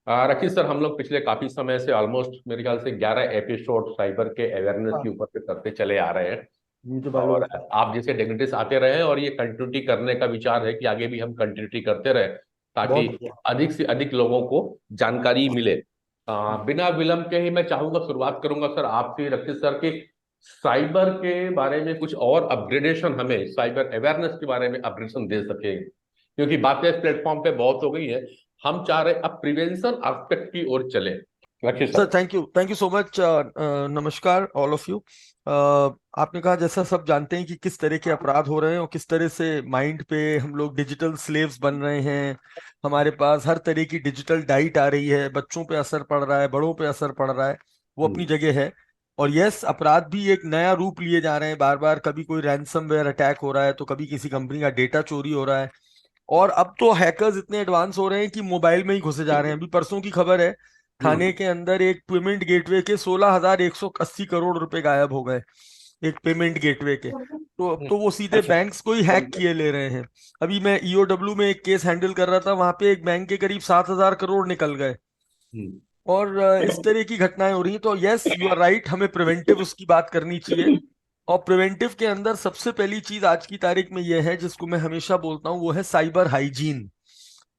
रखी सर, हम लोग पिछले काफी समय से ऑलमोस्ट मेरे ख्याल से 11 एपिसोड साइबर के अवेयरनेस हाँ, के ऊपर पे करते चले आ रहे हैं। ये तो मालूम और है सर। आप जैसे डिग्निटीज आते रहे और ये कंटिन्यूटी करने का विचार है कि आगे भी हम कंटिन्यूटी करते रहे, ताकि बहुत बढ़िया। अधिक से अधिक लोगों को जानकारी मिले। बिना विलंब के ही मैं चाहूंगा, शुरुआत करूंगा सर आपसे, रखित सर की साइबर के बारे में कुछ और अपग्रेडेशन, हमें साइबर अवेयरनेस के बारे में अपग्रेडेशन दे सके, क्योंकि बातें इस प्लेटफॉर्म पे बहुत हो गई है। हम चाह रहे अब प्रिवेंशन एस्पेक्ट की ओर चले। रखिए sir sir. Thank you so much. नमस्कार ऑल ऑफ यू। आपने कहा, जैसा सब जानते हैं कि किस तरह के अपराध हो रहे हैं और किस तरह से माइंड पे हम लोग डिजिटल स्लेव्स बन रहे हैं। हमारे पास हर तरह की डिजिटल डाइट आ रही है, बच्चों पे असर पड़ रहा है, बड़ों पे असर पड़ रहा है। वो अपनी हम्म। जगह है। और यस, अपराध भी एक नया रूप लिए जा रहे हैं बार बार। कभी कोई रैंसमवेयर अटैक हो रहा है, तो कभी किसी कंपनी का डेटा चोरी हो रहा है। और अब तो हैकर्स इतने एडवांस हो रहे हैं कि मोबाइल में ही घुसे जा रहे हैं। अभी परसों की खबर है, थाने हम्म। के अंदर एक पेमेंट गेटवे के 16,180 करोड़ रुपए गायब हो गए। एक पेमेंट गेटवे के, तो वो सीधे अच्छा। बैंक्स को ही हैक किए ले रहे हैं। अभी मैं ईओडब्ल्यू में एक केस हैंडल कर रहा था, वहां पे एक बैंक के करीब 7,000 करोड़ निकल गए। हम्म। और इस तरह की घटनाएं हो रही हैं। तो यस, यू आर राइट, हमें प्रिवेंटिव उसकी बात करनी चाहिए। और प्रिवेंटिव के अंदर सबसे पहली चीज आज की तारीख में यह है, जिसको मैं हमेशा बोलता हूँ, वो है साइबर हाइजीन।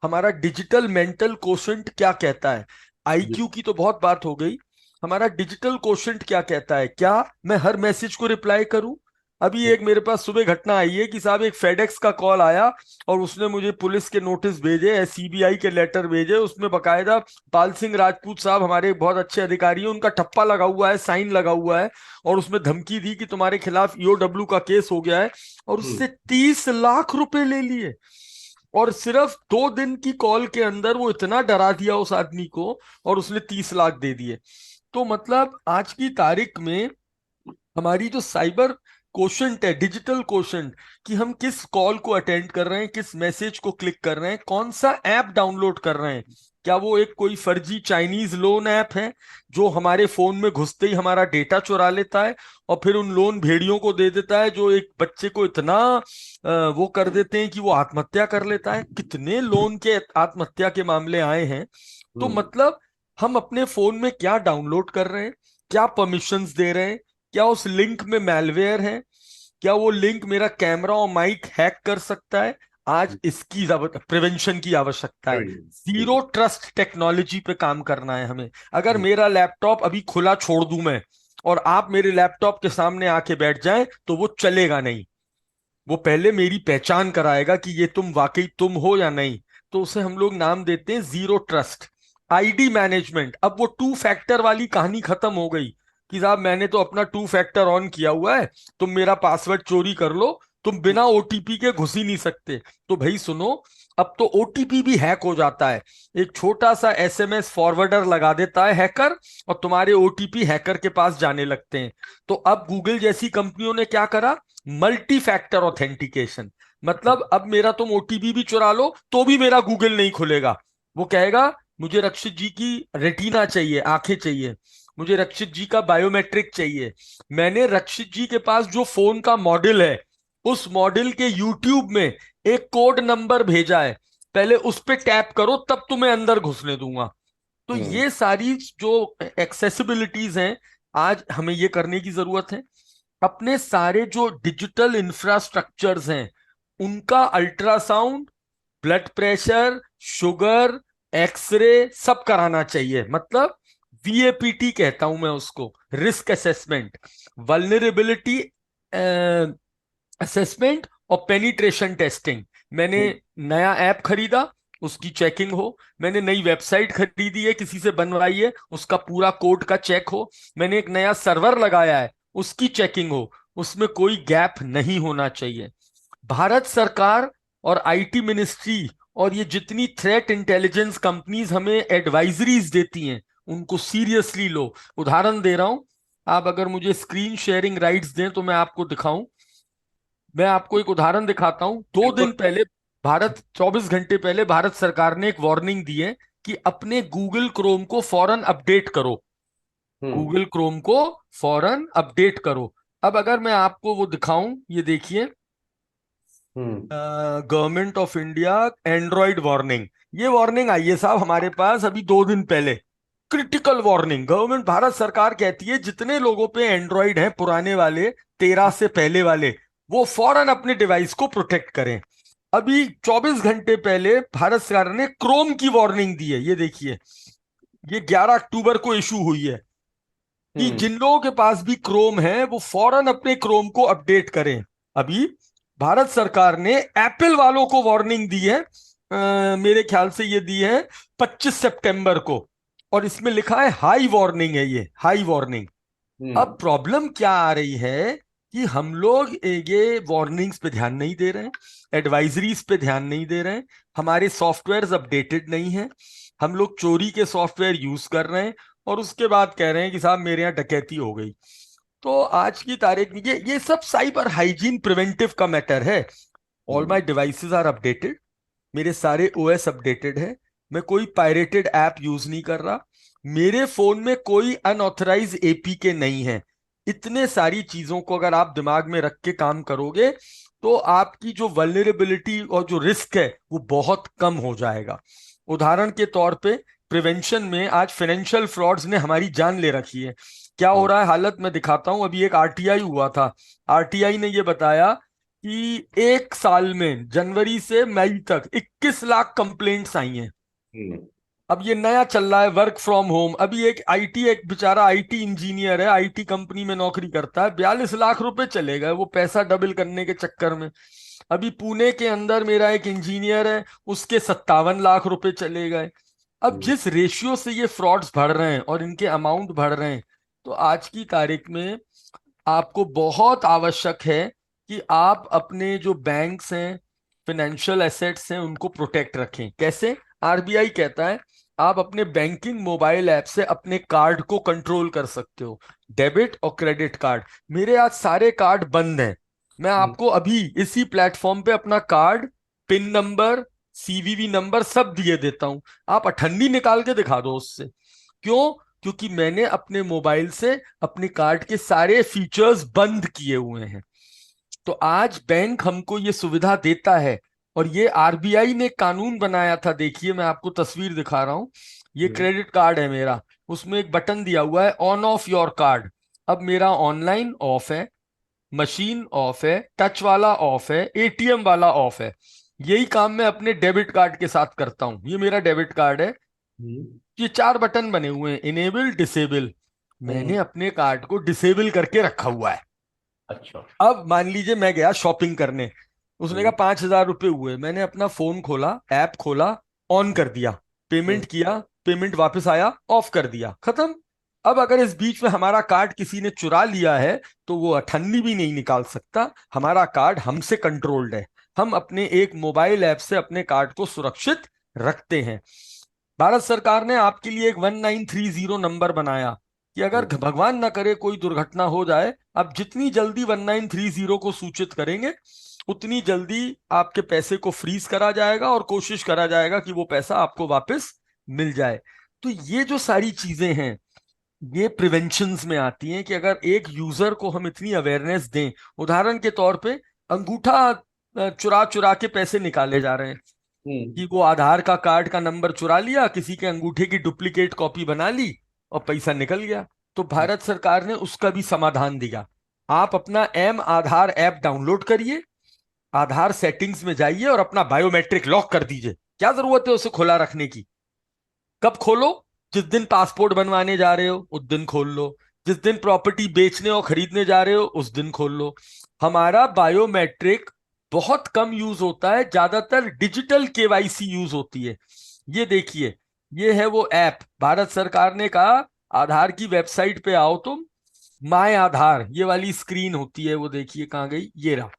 हमारा डिजिटल मेंटल कोशेंट क्या कहता है? आईक्यू की तो बहुत बात हो गई। हमारा डिजिटल कोशेंट क्या कहता है? क्या मैं हर मैसेज को रिप्लाई करूं? अभी एक मेरे पास सुबह घटना आई है कि साहब, एक फेडेक्स का कॉल आया और उसने मुझे पुलिस के नोटिस भेजे, सीबीआई के लेटर भेजे। उसमें बकायदा पाल सिंह राजपूत साहब, हमारे एक बहुत अच्छे अधिकारी हैं, उनका ठप्पा लगा हुआ है, साइन लगा हुआ है। और उसमें धमकी दी कि तुम्हारे खिलाफ ईओडब्ल्यू का केस हो गया है। और उससे 30 लाख रुपए ले लिए। और सिर्फ 2 दिन की कॉल के अंदर वो इतना डरा दिया उस आदमी को, और उसने 30 लाख दे दिए। तो मतलब आज की तारीख में हमारी जो साइबर कोशेंट है, डिजिटल कोशेंट, कि हम किस कॉल को अटेंड कर रहे हैं, किस मैसेज को क्लिक कर रहे हैं, कौन सा ऐप डाउनलोड कर रहे हैं। क्या वो एक कोई फर्जी चाइनीज लोन ऐप है जो हमारे फोन में घुसते ही हमारा डेटा चुरा लेता है और फिर उन लोन भेड़ियों को दे देता है, जो एक बच्चे को इतना वो कर देते हैं कि वो आत्महत्या कर लेता है। कितने लोन के आत्महत्या के मामले आए हैं। तो हम्म। मतलब हम अपने फोन में क्या डाउनलोड कर रहे हैं, क्या परमिशंस दे रहे हैं, क्या उस लिंक में मैलवेयर है, क्या वो लिंक मेरा कैमरा और माइक हैक कर सकता है? आज इसकी प्रिवेंशन की आवश्यकता है। जीरो बिल्कुल। ट्रस्ट टेक्नोलॉजी पे काम करना है हमें। अगर हम्म। मेरा लैपटॉप अभी खुला छोड़ दूं मैं, और आप मेरे लैपटॉप के सामने आके बैठ जाएं, तो वो चलेगा नहीं। वो पहले मेरी पहचान कराएगा कि ये तुम वाकई तुम हो या नहीं। तो उसे हम लोग नाम देते हैं जीरो ट्रस्ट। आईडी मैनेजमेंट, अब वो टू फैक्टर वाली कहानी खत्म हो गई कि साहब मैंने तो अपना टू फैक्टर ऑन किया हुआ है, तुम मेरा पासवर्ड चोरी कर लो, तुम बिना ओटीपी के घुस ही नहीं सकते। तो भाई सुनो, अब तो ओटीपी भी हैक हो जाता है। एक छोटा सा एसएमएस फॉरवर्डर लगा देता है हैकर, और तुम्हारे ओटीपी हैकर के पास जाने लगते हैं। तो अब गूगल जैसी कंपनियों ने क्या करा? Multi factor authentication. मतलब अब मेरा तुम ओटीपी भी चुरा लो तो भी मेरा गूगल नहीं खुलेगा। वो कहेगा, मुझे रक्षित जी की रेटिना चाहिए, आंखें चाहिए, मुझे रक्षित जी का बायोमेट्रिक चाहिए। मैंने रक्षित जी के पास जो फोन का मॉडल है, उस मॉडल के यूट्यूब में एक कोड नंबर भेजा है, पहले उस पे टैप करो तब तुम्हें अंदर घुसने दूंगा। तो हम्म। ये सारी जो एक्सेसिबिलिटीज हैं, आज हमें ये करने की जरूरत है। अपने सारे जो डिजिटल इंफ्रास्ट्रक्चर्स हैं, उनका ultrasound, blood pressure, sugar, x-ray सब कराना चाहिए। मतलब वीएपीटी कहता हूं मैं उसको, रिस्क असेसमेंट, वल्नरेबिलिटी असेसमेंट और पेनिट्रेशन टेस्टिंग। मैंने नया ऐप खरीदा, उसकी चेकिंग हो। मैंने नई वेबसाइट खरीदी है, किसी से बनवाई है, उसका पूरा कोड का चेक हो। मैंने एक नया सर्वर लगाया है, उसकी चेकिंग हो। उसमें कोई गैप नहीं होना चाहिए। भारत सरकार और आईटी मिनिस्ट्री और ये जितनी थ्रेट इंटेलिजेंस कंपनीज हमें एडवाइजरीज देती हैं, उनको सीरियसली लो। उदाहरण दे रहा हूं, आप अगर मुझे स्क्रीन शेयरिंग राइट्स दें तो मैं आपको दिखाऊं। मैं आपको एक उदाहरण दिखाता हूं। दो बिल्कुल। दिन पहले, भारत 24 घंटे पहले भारत सरकार ने एक वार्निंग दी है कि अपने गूगल क्रोम को फौरन अपडेट करो। हम्म। गूगल क्रोम को फौरन अपडेट करो। अब अगर मैं आपको वो दिखाऊं, ये देखिए, hmm. Government of India Android warning. ये वार्निंग आई है साहब हमारे पास अभी 2 दिन पहले। क्रिटिकल वार्निंग, गवर्नमेंट भारत सरकार कहती है जितने लोगों पे एंड्रॉइड हैं पुराने वाले, 13 से पहले वाले, वो फौरन अपने डिवाइस को प्रोटेक्ट करें। अभी 24 घंटे पहले भारत सरकार ने क्रोम की वार्निंग दी है, ये देखिए, ये 11 अक्टूबर को इशू हुई है कि हम्म। जिन लोगों के पास भी क्रोम है वो फौरन अपने क्रोम को अपडेट करें। अभी भारत सरकार ने एप्पल वालों को वार्निंग दी है, मेरे ख्याल से ये दी है 25 सितंबर को, और इसमें लिखा है हाई वार्निंग है, ये हाई वार्निंग। अब हम्म। प्रॉब्लम क्या आ रही है कि हम लोग ये वार्निंग्स पे ध्यान नहीं दे रहे हैं, एडवाइजरीज पे ध्यान नहीं दे रहे हैं, हमारे सॉफ्टवेयर अपडेटेड नहीं है, हम लोग चोरी के सॉफ्टवेयर यूज कर रहे हैं, और उसके बाद कह रहे हैं कि साहब मेरे यहाँ डकैती हो गई। तो आज की तारीख में ये सब साइबर हाइजीन प्रिवेंटिव का मैटर है। All hmm. My devices are updated, मेरे सारे ओएस अपडेटेड है, मैं कोई पायरेटेड ऐप यूज नहीं कर रहा, मेरे फोन में कोई अनऑथराइज एपीके नहीं है। इतने सारी चीजों को अगर आप दिमाग में रख के काम करोगे तो आपकी जो वल्नरेबिलिटी और जो रिस्क है वो बहुत कम हो जाएगा। उदाहरण के तौर पे प्रिवेंशन में आज फाइनेंशियल फ्रॉड्स ने हमारी जान ले रखी है। क्या हो रहा है हालत मैं दिखाता हूं। अभी एक आरटीआई हुआ था, आरटीआई ने यह बताया कि एक साल में जनवरी से मई तक 21 लाख कंप्लेंट्स आई हैं। हम्म। अब ये नया चल रहा है वर्क फ्रॉम होम। अभी एक बेचारा आईटी इंजीनियर है, आईटी कंपनी में नौकरी करता है, 42 लाख रुपए चले गए वो पैसा डबल करने के चक्कर में। अभी पुणे के अंदर मेरा एक इंजीनियर है, उसके 57 लाख रुपए चले गए। अब हम्म। जिस रेशियो से ये फ्रॉड्स बढ़ रहे हैं और इनके अमाउंट बढ़ रहे हैं, तो आज की तारीख में आपको बहुत आवश्यक है कि आप अपने जो बैंक्स हैं, फाइनेंशियल एसेट्स हैं, उनको प्रोटेक्ट रखें। कैसे? आरबीआई कहता है आप अपने बैंकिंग मोबाइल ऐप से अपने कार्ड को कंट्रोल कर सकते हो, डेबिट और क्रेडिट कार्ड। मेरे आज सारे कार्ड बंद हैं, मैं हम्म। आपको अभी इसी प्लेटफॉर्म पे अपना card, pin number, CVV number सब दिए देता हूं, आप अठन्नी निकाल के दिखा दो उससे। क्यों? क्योंकि मैंने अपने मोबाइल से अपने कार्ड के सारे फीचर्स बंद किए हुए हैं। तो आज बैंक हमको ये सुविधा देता है, और ये आरबीआई ने कानून बनाया था। देखिए मैं आपको तस्वीर दिखा रहा हूं, ये हम्म। क्रेडिट कार्ड है मेरा, उसमें एक बटन दिया हुआ है ऑन ऑफ योर कार्ड। अब मेरा ऑनलाइन ऑफ है, मशीन ऑफ है, टच वाला ऑफ है, एटीएम वाला ऑफ है। यही काम मैं अपने डेबिट कार्ड के साथ करता हूं। ये मेरा डेबिट कार्ड है, हम्म। ये 4 बटन बने हुए हैं, इनेबल, डिसेबल। मैंने हम्म। अपने कार्ड को डिसेबल करके रखा हुआ है। अच्छा। अब मान लीजिए मैं गया शॉपिंग करने, उसने कहा हम्म। 5,000 रुपये हुए, मैंने अपना फोन खोला, ऐप खोला, ऑन कर दिया, हम्म। पेमेंट किया, पेमेंट वापस आया, ऑफ कर दिया, खत्म। अब अगर इस बीच में हमारा कार्ड किसी ने चुरा लिया है तो वो अठन्नी भी नहीं निकाल सकता। हमारा कार्ड हमसे कंट्रोल्ड है, हम अपने एक मोबाइल ऐप से अपने कार्ड को सुरक्षित रखते हैं। भारत सरकार ने आपके लिए एक 1930 नंबर बनाया कि अगर हम्म। भगवान ना करे कोई दुर्घटना हो जाए, आप जितनी जल्दी 1930 को सूचित करेंगे उतनी जल्दी आपके पैसे को फ्रीज करा जाएगा और कोशिश करा जाएगा कि वो पैसा आपको वापस मिल जाए। तो ये जो सारी चीजें हैं ये प्रिवेंशंस में आती हैं कि अगर एक यूजर को हम इतनी अवेयरनेस दें। उदाहरण के तौर पे अंगूठा चुरा चुरा के पैसे निकाले जा रहे हैं, हम्म। कि वो आधार का कार्ड का नंबर चुरा लिया, किसी के अंगूठे की डुप्लीकेट कॉपी बना ली और पैसा निकल गया। तो भारत सरकार ने उसका भी समाधान दिया। आप अपना एम आधार ऐप डाउनलोड करिए, आधार सेटिंग्स में जाइए और अपना बायोमेट्रिक लॉक कर दीजिए। क्या जरूरत है उसे खुला रखने की? कब खोलो? जिस दिन पासपोर्ट बनवाने जा रहे हो उस दिन खोल लो, जिस दिन प्रॉपर्टी बेचने और खरीदने जा रहे हो उस दिन खोल लो। हमारा बायोमेट्रिक बहुत कम यूज होता है, ज्यादातर डिजिटल केवाईसी यूज होती है। ये देखिए, ये है वो ऐप, भारत सरकार ने कहा आधार की वेबसाइट पे आओ तुम, माय आधार ये वाली स्क्रीन होती है, वो देखिए कहाँ गई, ये रहा।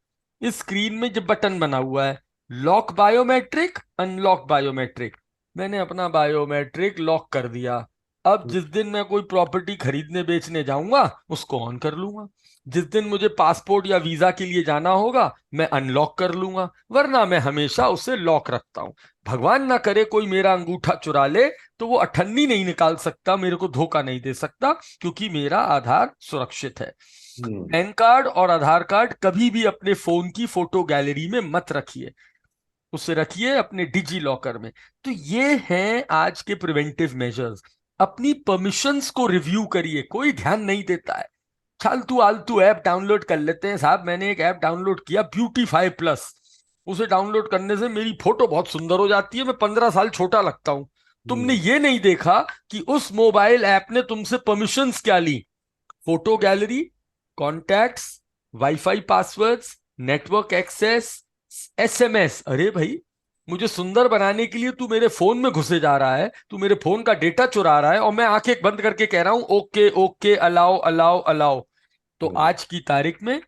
इस स्क्रीन में जो बटन बना हुआ है, लॉक बायोमेट्रिक, अनलॉक बायोमेट्रिक, मैंने अपना बायोमेट्रिक लॉक कर दिया। अब जिस दिन मैं कोई प्रॉपर्टी खरीदने बेचने जाऊंगा उसको ऑन कर लूंगा, जिस दिन मुझे पासपोर्ट या वीजा के लिए जाना होगा मैं अनलॉक कर लूंगा, वरना मैं हमेशा उसे लॉक रखता हूं। भगवान ना करे कोई मेरा अंगूठा चुरा ले तो वो अठन्नी नहीं निकाल सकता, मेरे को धोखा नहीं दे सकता, क्योंकि मेरा आधार सुरक्षित है। हम्म। पैन कार्ड और आधार कार्ड कभी भी अपने फोन की फोटो गैलरी में मत रखिए। उसे रखिए अपने डिजी लॉकर में। तो ये हैं आज के प्रिवेंटिव मेजर्स। अपनी परमिशंस को रिव्यू करिए, कोई ध्यान नहीं देता है। फालतू आलतू ऐप डाउनलोड कर लेते हैं साहब। मैंने एक ऐप डाउनलोड किया ब्यूटीफाई प्लस, उसे डाउनलोड करने से मेरी फोटो बहुत सुंदर हो जाती है, मैं 15 साल छोटा लगता हूं। तुमने हम्म। ये नहीं देखा कि उस मोबाइल ऐप ने तुमसे परमिशंस क्या ली। Photo gallery, contacts, WiFi passwords, network access, SMS. अरे भाई, मुझे सुंदर बनाने के लिए तू मेरे फोन में घुसे जा रहा है, तू मेरे फोन का डेटा चुरा रहा है, और मैं आंखें बंद करके कह रहा हूं okay okay, allow allow allow. तो हम्म। आज की तारीख में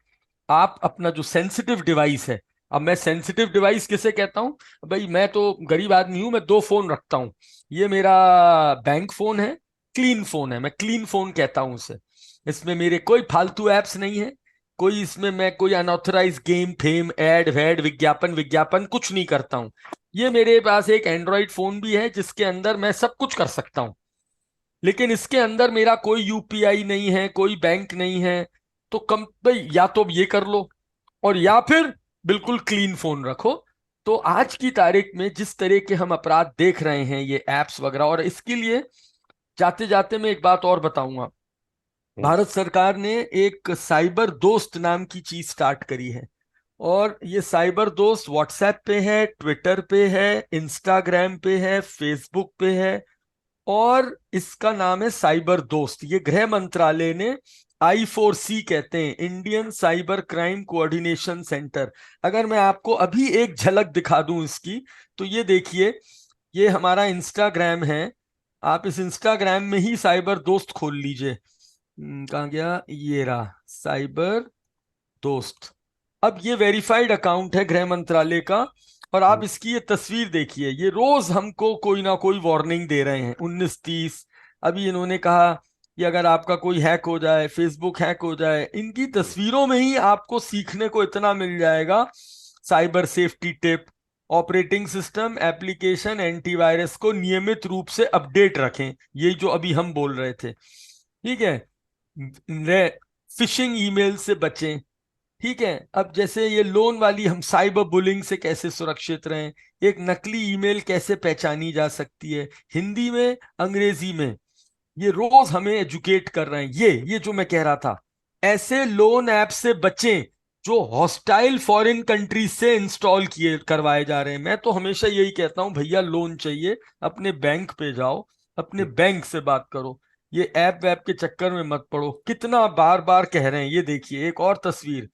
आप अपना जो सेंसिटिव डिवाइस है, अब मैं सेंसिटिव डिवाइस किसे कहता हूं भाई, मैं तो गरीब आदमी हूं, मैं दो फोन रखता हूं। ये मेरा बैंक फोन है, क्लीन फोन है, मैं क्लीन फोन कहता हूं उसे। इसमें मेरे कोई फालतू एप्स नहीं है, कोई इसमें मैं कोई अनऑथराइज गेम फेम एड वैड विज्ञापन विज्ञापन कुछ नहीं करता हूं। ये मेरे पास एक एंड्रॉइड फोन भी है जिसके अंदर मैं सब कुछ कर सकता हूं, लेकिन इसके अंदर मेरा कोई यूपीआई नहीं है, कोई बैंक नहीं है। तो कम भाई, या तो ये कर लो, और या फिर बिल्कुल क्लीन फोन रखो। तो आज की तारीख में जिस तरह के हम अपराध देख रहे हैं, ये एप्स वगैरह, और इसके लिए जाते जाते मैं एक बात और बताऊंगा। हम्म। भारत सरकार ने एक साइबर दोस्त नाम की चीज स्टार्ट करी है, और ये साइबर दोस्त व्हाट्सएप पे है, ट्विटर पे है, इंस्टाग्राम पे है, फेसबुक पे है, और इसका नाम है साइबर दोस्त। ये गृह मंत्रालय ने I4C कहते हैं, Indian cyber crime coordination centre. अगर मैं आपको अभी एक झलक दिखा दूं इसकी, तो ये देखिए, ये हमारा इंस्टाग्राम है। आप इस इंस्टाग्राम में ही साइबर दोस्त खोल लीजिए। कहाँ गया, ये रहा साइबर दोस्त। अब ये वेरीफाइड अकाउंट है गृह मंत्रालय का, और आप हम्म। इसकी ये तस्वीर देखिए। ये रोज हमको कोई ना कोई वार्निंग दे रहे हैं, 19-30। अभी इन्होंने कहा कि अगर आपका कोई हैक हो जाए, फेसबुक हैक हो जाए, इनकी तस्वीरों में ही आपको सीखने को इतना मिल जाएगा। Cyber safety tip, operating system application antivirus को नियमित रूप से अपडेट रखें, ये जो अभी हम बोल रहे थे, ठीक है। फिशिंग ईमेल से बचें, ठीक है। अब जैसे ये लोन वाली, हम साइबर बुलिंग से कैसे सुरक्षित रहें, एक नकली ईमेल कैसे पहचानी जा सकती है, हिंदी में अंग्रेजी में, ये रोज हमें एजुकेट कर रहे हैं। ये जो मैं कह रहा था, ऐसे लोन ऐप से बचें जो हॉस्टाइल फॉरेन कंट्रीज से इंस्टॉल किए करवाए जा रहे हैं। मैं तो हमेशा यही कहता हूं, भैया लोन चाहिए अपने बैंक पे जाओ, अपने बैंक से बात करो, ये ऐप वैप के चक्कर में मत पड़ो। कितना बार बार कह रहे हैं। ये देखिए एक और तस्वीर,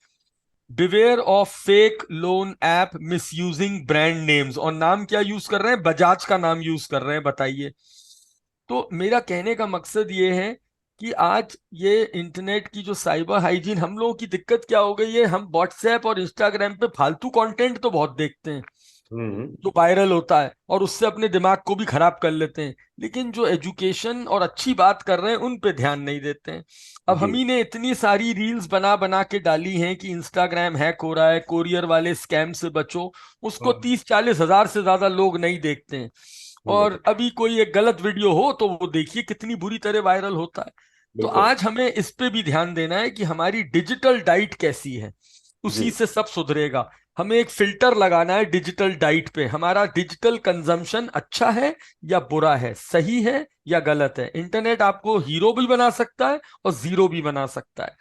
beware of fake loan app misusing brand names, और नाम क्या यूज कर रहे हैं, बजाज का नाम यूज कर रहे हैं, बताइए। तो मेरा कहने का मकसद ये है कि आज ये इंटरनेट की जो साइबर हाइजीन, हम लोगों की दिक्कत क्या हो गई है, हम व्हाट्सएप और इंस्टाग्राम पे फालतू कंटेंट तो बहुत देखते हैं हम्म। जो वायरल होता है, और उससे अपने दिमाग को भी खराब कर लेते हैं, लेकिन जो एजुकेशन और अच्छी बात कर रहे हैं उन पे ध्यान नहीं देते हैं। अब जी। हम ही ने इतनी सारी रील्स बना बना के डाली हैं कि इंस्टाग्राम हैक हो रहा है, कोरियर वाले स्कैम से बचो, उसको हाँ। 30-40 हजार से ज्यादा लोग नहीं देखते हैं। नहीं। और अभी कोई एक गलत वीडियो हो तो वो देखिए कितनी बुरी तरह वायरल होता है। तो बिल्कुल। आज हमें इस पे भी ध्यान देना है कि हमारी डिजिटल डाइट कैसी है, जी। उसी से सब सुधरेगा। हमें एक फिल्टर लगाना है डिजिटल डाइट पे, हमारा डिजिटल कंजम्पशन अच्छा है या बुरा है, सही है या गलत है। इंटरनेट आपको हीरो भी बना सकता है और जीरो भी बना सकता है,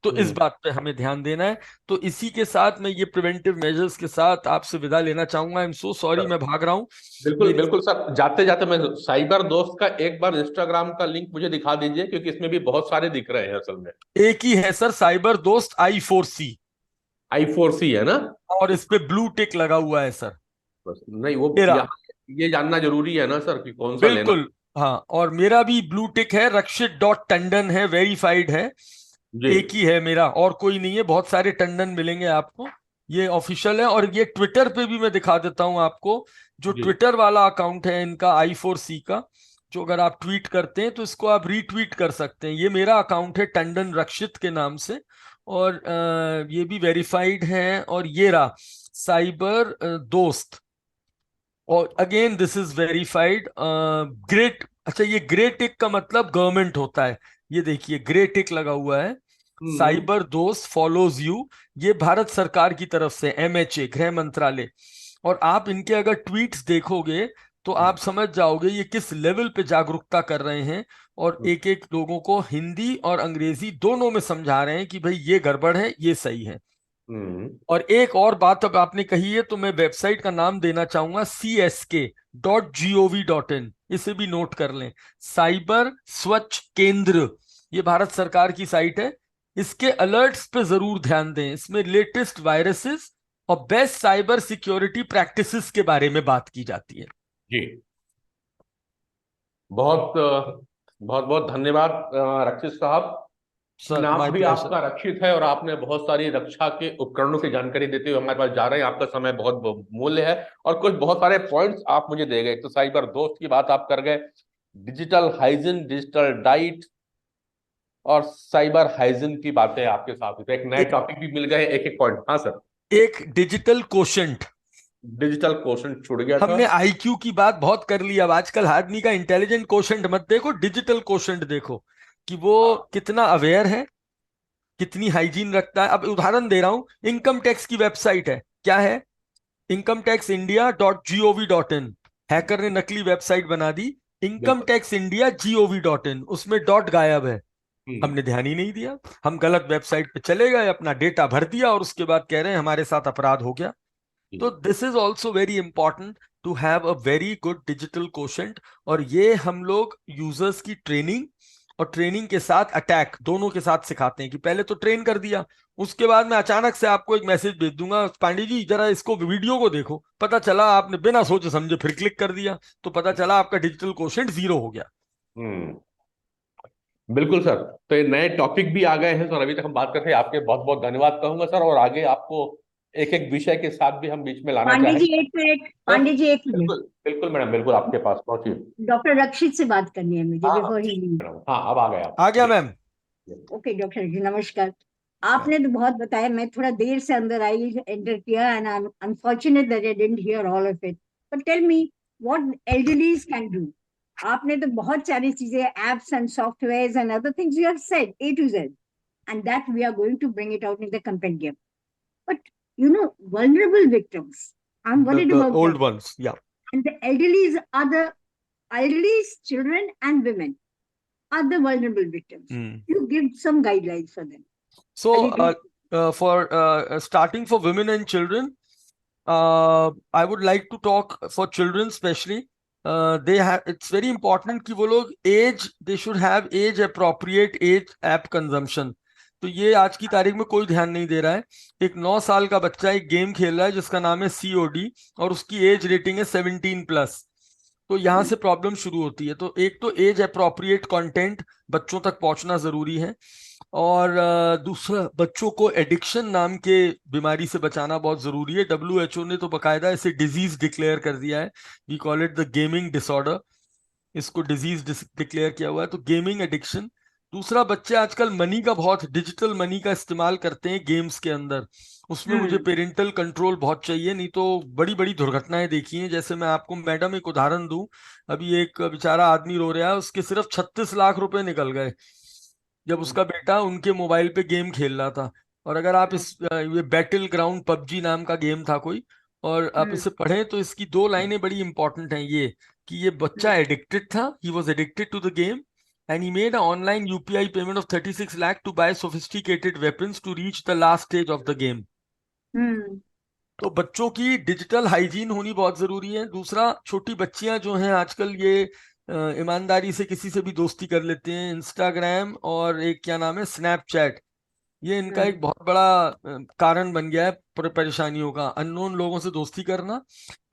तो इस हम्म। बात पे हमें ध्यान देना है। तो इसी के साथ मैं ये प्रिवेंटिव मेजर्स के साथ आपसे विदा लेना चाहूंगा। आई एम सो सॉरी, मैं भाग रहा हूँ। बिल्कुल मेरी बिल्कुल सर, जाते जाते मैं साइबर दोस्त का एक बार इंस्टाग्राम का लिंक मुझे दिखा दीजिए, क्योंकि इसमें भी बहुत सारे दिख रहे हैं असल में। एक ही है सर, साइबर दोस्त I4C, I4C है ना? और इस पे ब्लू टिक लगा हुआ है सर, बस नहीं, वो मेरा। यहाँ ये जानना जरूरी है ना सर कि कौन सा लेना। बिल्कुल, हाँ, और मेरा भी ब्लू टिक है, रक्षित.टंडन है, वेरीफाइड है। जी। एक ही है मेरा, और कोई नहीं है, बहुत सारे टंडन मिलेंगे आपको। ये ऑफिशियल है, और ये ट्विटर पे भी मैं दिखा देता हूं आपको। जो जी। ट्विटर वाला अकाउंट है इनका I4C का, जो अगर आप ट्वीट करते हैं तो इसको आप रीट्वीट कर सकते हैं। ये मेरा अकाउंट है टंडन रक्षित के नाम से, और ये भी वेरीफाइड है। और ये रहा साइबर दोस्त, और again this is verified. Great, अच्छा, ये ग्रे टिक का मतलब गवर्नमेंट होता है। ये देखिए ग्रे टिक लगा हुआ है, हम्म। साइबर दोस्त फॉलोज यू, ये भारत सरकार की तरफ से, MHA गृह मंत्रालय। और आप इनके अगर ट्वीट्स देखोगे तो आप समझ जाओगे ये किस लेवल पे जागरूकता कर रहे हैं, और एक एक लोगों को हिंदी और अंग्रेजी दोनों में समझा रहे हैं कि भाई ये गड़बड़ है, ये सही है। हम्म। और एक और बात अब आपने कही है तो मैं वेबसाइट का नाम देना चाहूंगा, csk.gov.in, इसे भी नोट कर लें। साइबर स्वच्छ केंद्र, ये भारत सरकार की साइट है। इसके अलर्ट्स पे जरूर ध्यान दें, इसमें लेटेस्ट वायरसेस और बेस्ट साइबर सिक्योरिटी प्रैक्टिसेस के बारे में बात की जाती है। जी, बहुत बहुत बहुत धन्यवाद रक्षित साहब। सर नाम माय भी प्लेजर। आपका रक्षित है और आपने बहुत सारी रक्षा के उपकरणों की जानकारी देते हुए हमारे पास जा रहे हैं। आपका समय बहुत मूल्य है और कुछ बहुत सारे पॉइंट्स आप मुझे दे गए। तो साइबर दोस्त की बात आप कर गए, डिजिटल हाइजीन, डिजिटल डाइट और साइबर हाइजीन की बातें आपके साथ हुई। तो एक नए टॉपिक भी मिल गए, एक एक पॉइंट। हाँ सर। एक डिजिटल कोशेंट, डिजिटल क्वेश्चन छूट गया था। हमने आईक्यू की बात बहुत कर ली, अब आजकल आदमी का इंटेलिजेंट कोशेंट मत देखो, डिजिटल कोशेंट देखो कि वो कितना अवेयर है, कितनी हाइजीन रखता है। अब उदाहरण दे रहा हूं, इनकम टैक्स की वेबसाइट है, क्या है, incometaxindia.gov.in। हैकर ने नकली वेबसाइट बना दी, इनकम बिल्कुल। टैक्स इंडिया gov.in, उसमें डॉट गायब है। हम्म। हमने ध्यान ही नहीं दिया, हम गलत वेबसाइट पे चले गए, अपना डेटा भर दिया और उसके बाद कह रहे हैं हमारे साथ अपराध हो गया। तो जी। This is also very important to have a very good digital quotient. और ये हम लोग यूजर्स की ट्रेनिंग और ट्रेनिंग के साथ अटैक दोनों के साथ सिखाते हैं कि पहले तो ट्रेन कर दिया, उसके बाद मैं अचानक से आपको एक मैसेज भेज दूंगा, पांडे जी जरा इसको वीडियो को देखो, पता चला आपने बिना सोचे समझे फिर क्लिक कर दिया, तो पता चला आपका डिजिटल कोशेंट जीरो हो गया। हम्म। बिल्कुल सर। तो ये नए टॉपिक भी आ गए हैं सर, अभी तक हम बात करते हैं। आपके बहुत बहुत धन्यवाद कहूंगा सर, और आगे आपको एक एक विषय के साथ भी हम बीच में लाना पांडे जी चाहेंगे। एक मिनट, सर पांडे जी एक मिनट। बिल्कुल बिल्कुल मैडम, बिल्कुल आपके पास पहुंचिए। डॉक्टर रक्षित से बात करनी है मुझे हाँ बिफोर ही लीव। मैडम, हाँ अब आ गए आप आ गया जी। मैम। ओके डॉक्टर जी नमस्कार। आपने तो बहुत बताया, मैं थोड़ा देर से अंदर आई, एंटर किया, and I am unfortunate that I didn't hear all of it. But tell me what elderlies can do. आपने तो बहुत सारी चीजें, apps and softwares and other things you have said A to Z, and that we are going to bring it out in the compendium. But you know, vulnerable victims, I'm worried the about old them. Once या। And the elderlies, children, and women are the vulnerable victims. You give some guidelines for them. So, A little. for starting for women and children, I would like to talk for children especially. They have, it's very important कि वो लोग age, they should have age appropriate age app consumption. तो ये आज की तारीख में कोई ध्यान नहीं दे रहा है। एक 9 साल का बच्चा एक गेम खेल रहा है जिसका नाम है COD, और उसकी एज रेटिंग है 17+। तो यहाँ से प्रॉब्लम शुरू होती है। तो एक तो एज अप्रोप्रिएट कंटेंट बच्चों तक पहुंचना जरूरी है, और दूसरा बच्चों को एडिक्शन नाम के बीमारी से बचाना बहुत जरूरी है। WHO ने तो बकायदा इसे डिजीज डिक्लेयर कर दिया है, we call it the gaming disorder, इसको डिजीज डिक्लेयर किया हुआ है। तो गेमिंग एडिक्शन। दूसरा, बच्चे आजकल मनी का बहुत, डिजिटल मनी का इस्तेमाल करते हैं गेम्स के अंदर, उसमें मुझे पेरेंटल कंट्रोल बहुत चाहिए, नहीं तो बड़ी बड़ी दुर्घटनाएं देखी हैं। जैसे मैं आपको मैडम एक उदाहरण दूं, अभी एक बेचारा आदमी रो रहा है, उसके सिर्फ 36 लाख रुपए निकल गए जब उसका बेटा उनके मोबाइल पे गेम खेल रहा था। और अगर आप ये बैटल ग्राउंड पबजी नाम का गेम था कोई, और आप इसे पढ़ें तो इसकी 2 लाइनें बड़ी इंपॉर्टेंट हैं, ये कि ये बच्चा एडिक्टेड था, he was addicted to the game, and he made an online UPI payment of 36 lakh to buy sophisticated weapons to reach the last stage of the game. तो बच्चों की डिजिटल हाइजीन होनी बहुत जरूरी है। दूसरा, छोटी बच्चियां जो हैं आजकल ये ईमानदारी से किसी से भी दोस्ती कर लेते हैं, इंस्टाग्राम और एक क्या नाम है स्नैपचैट, ये इनका एक बहुत बड़ा कारण बन गया है परेशानियों का। अननोन लोगों से दोस्ती करना,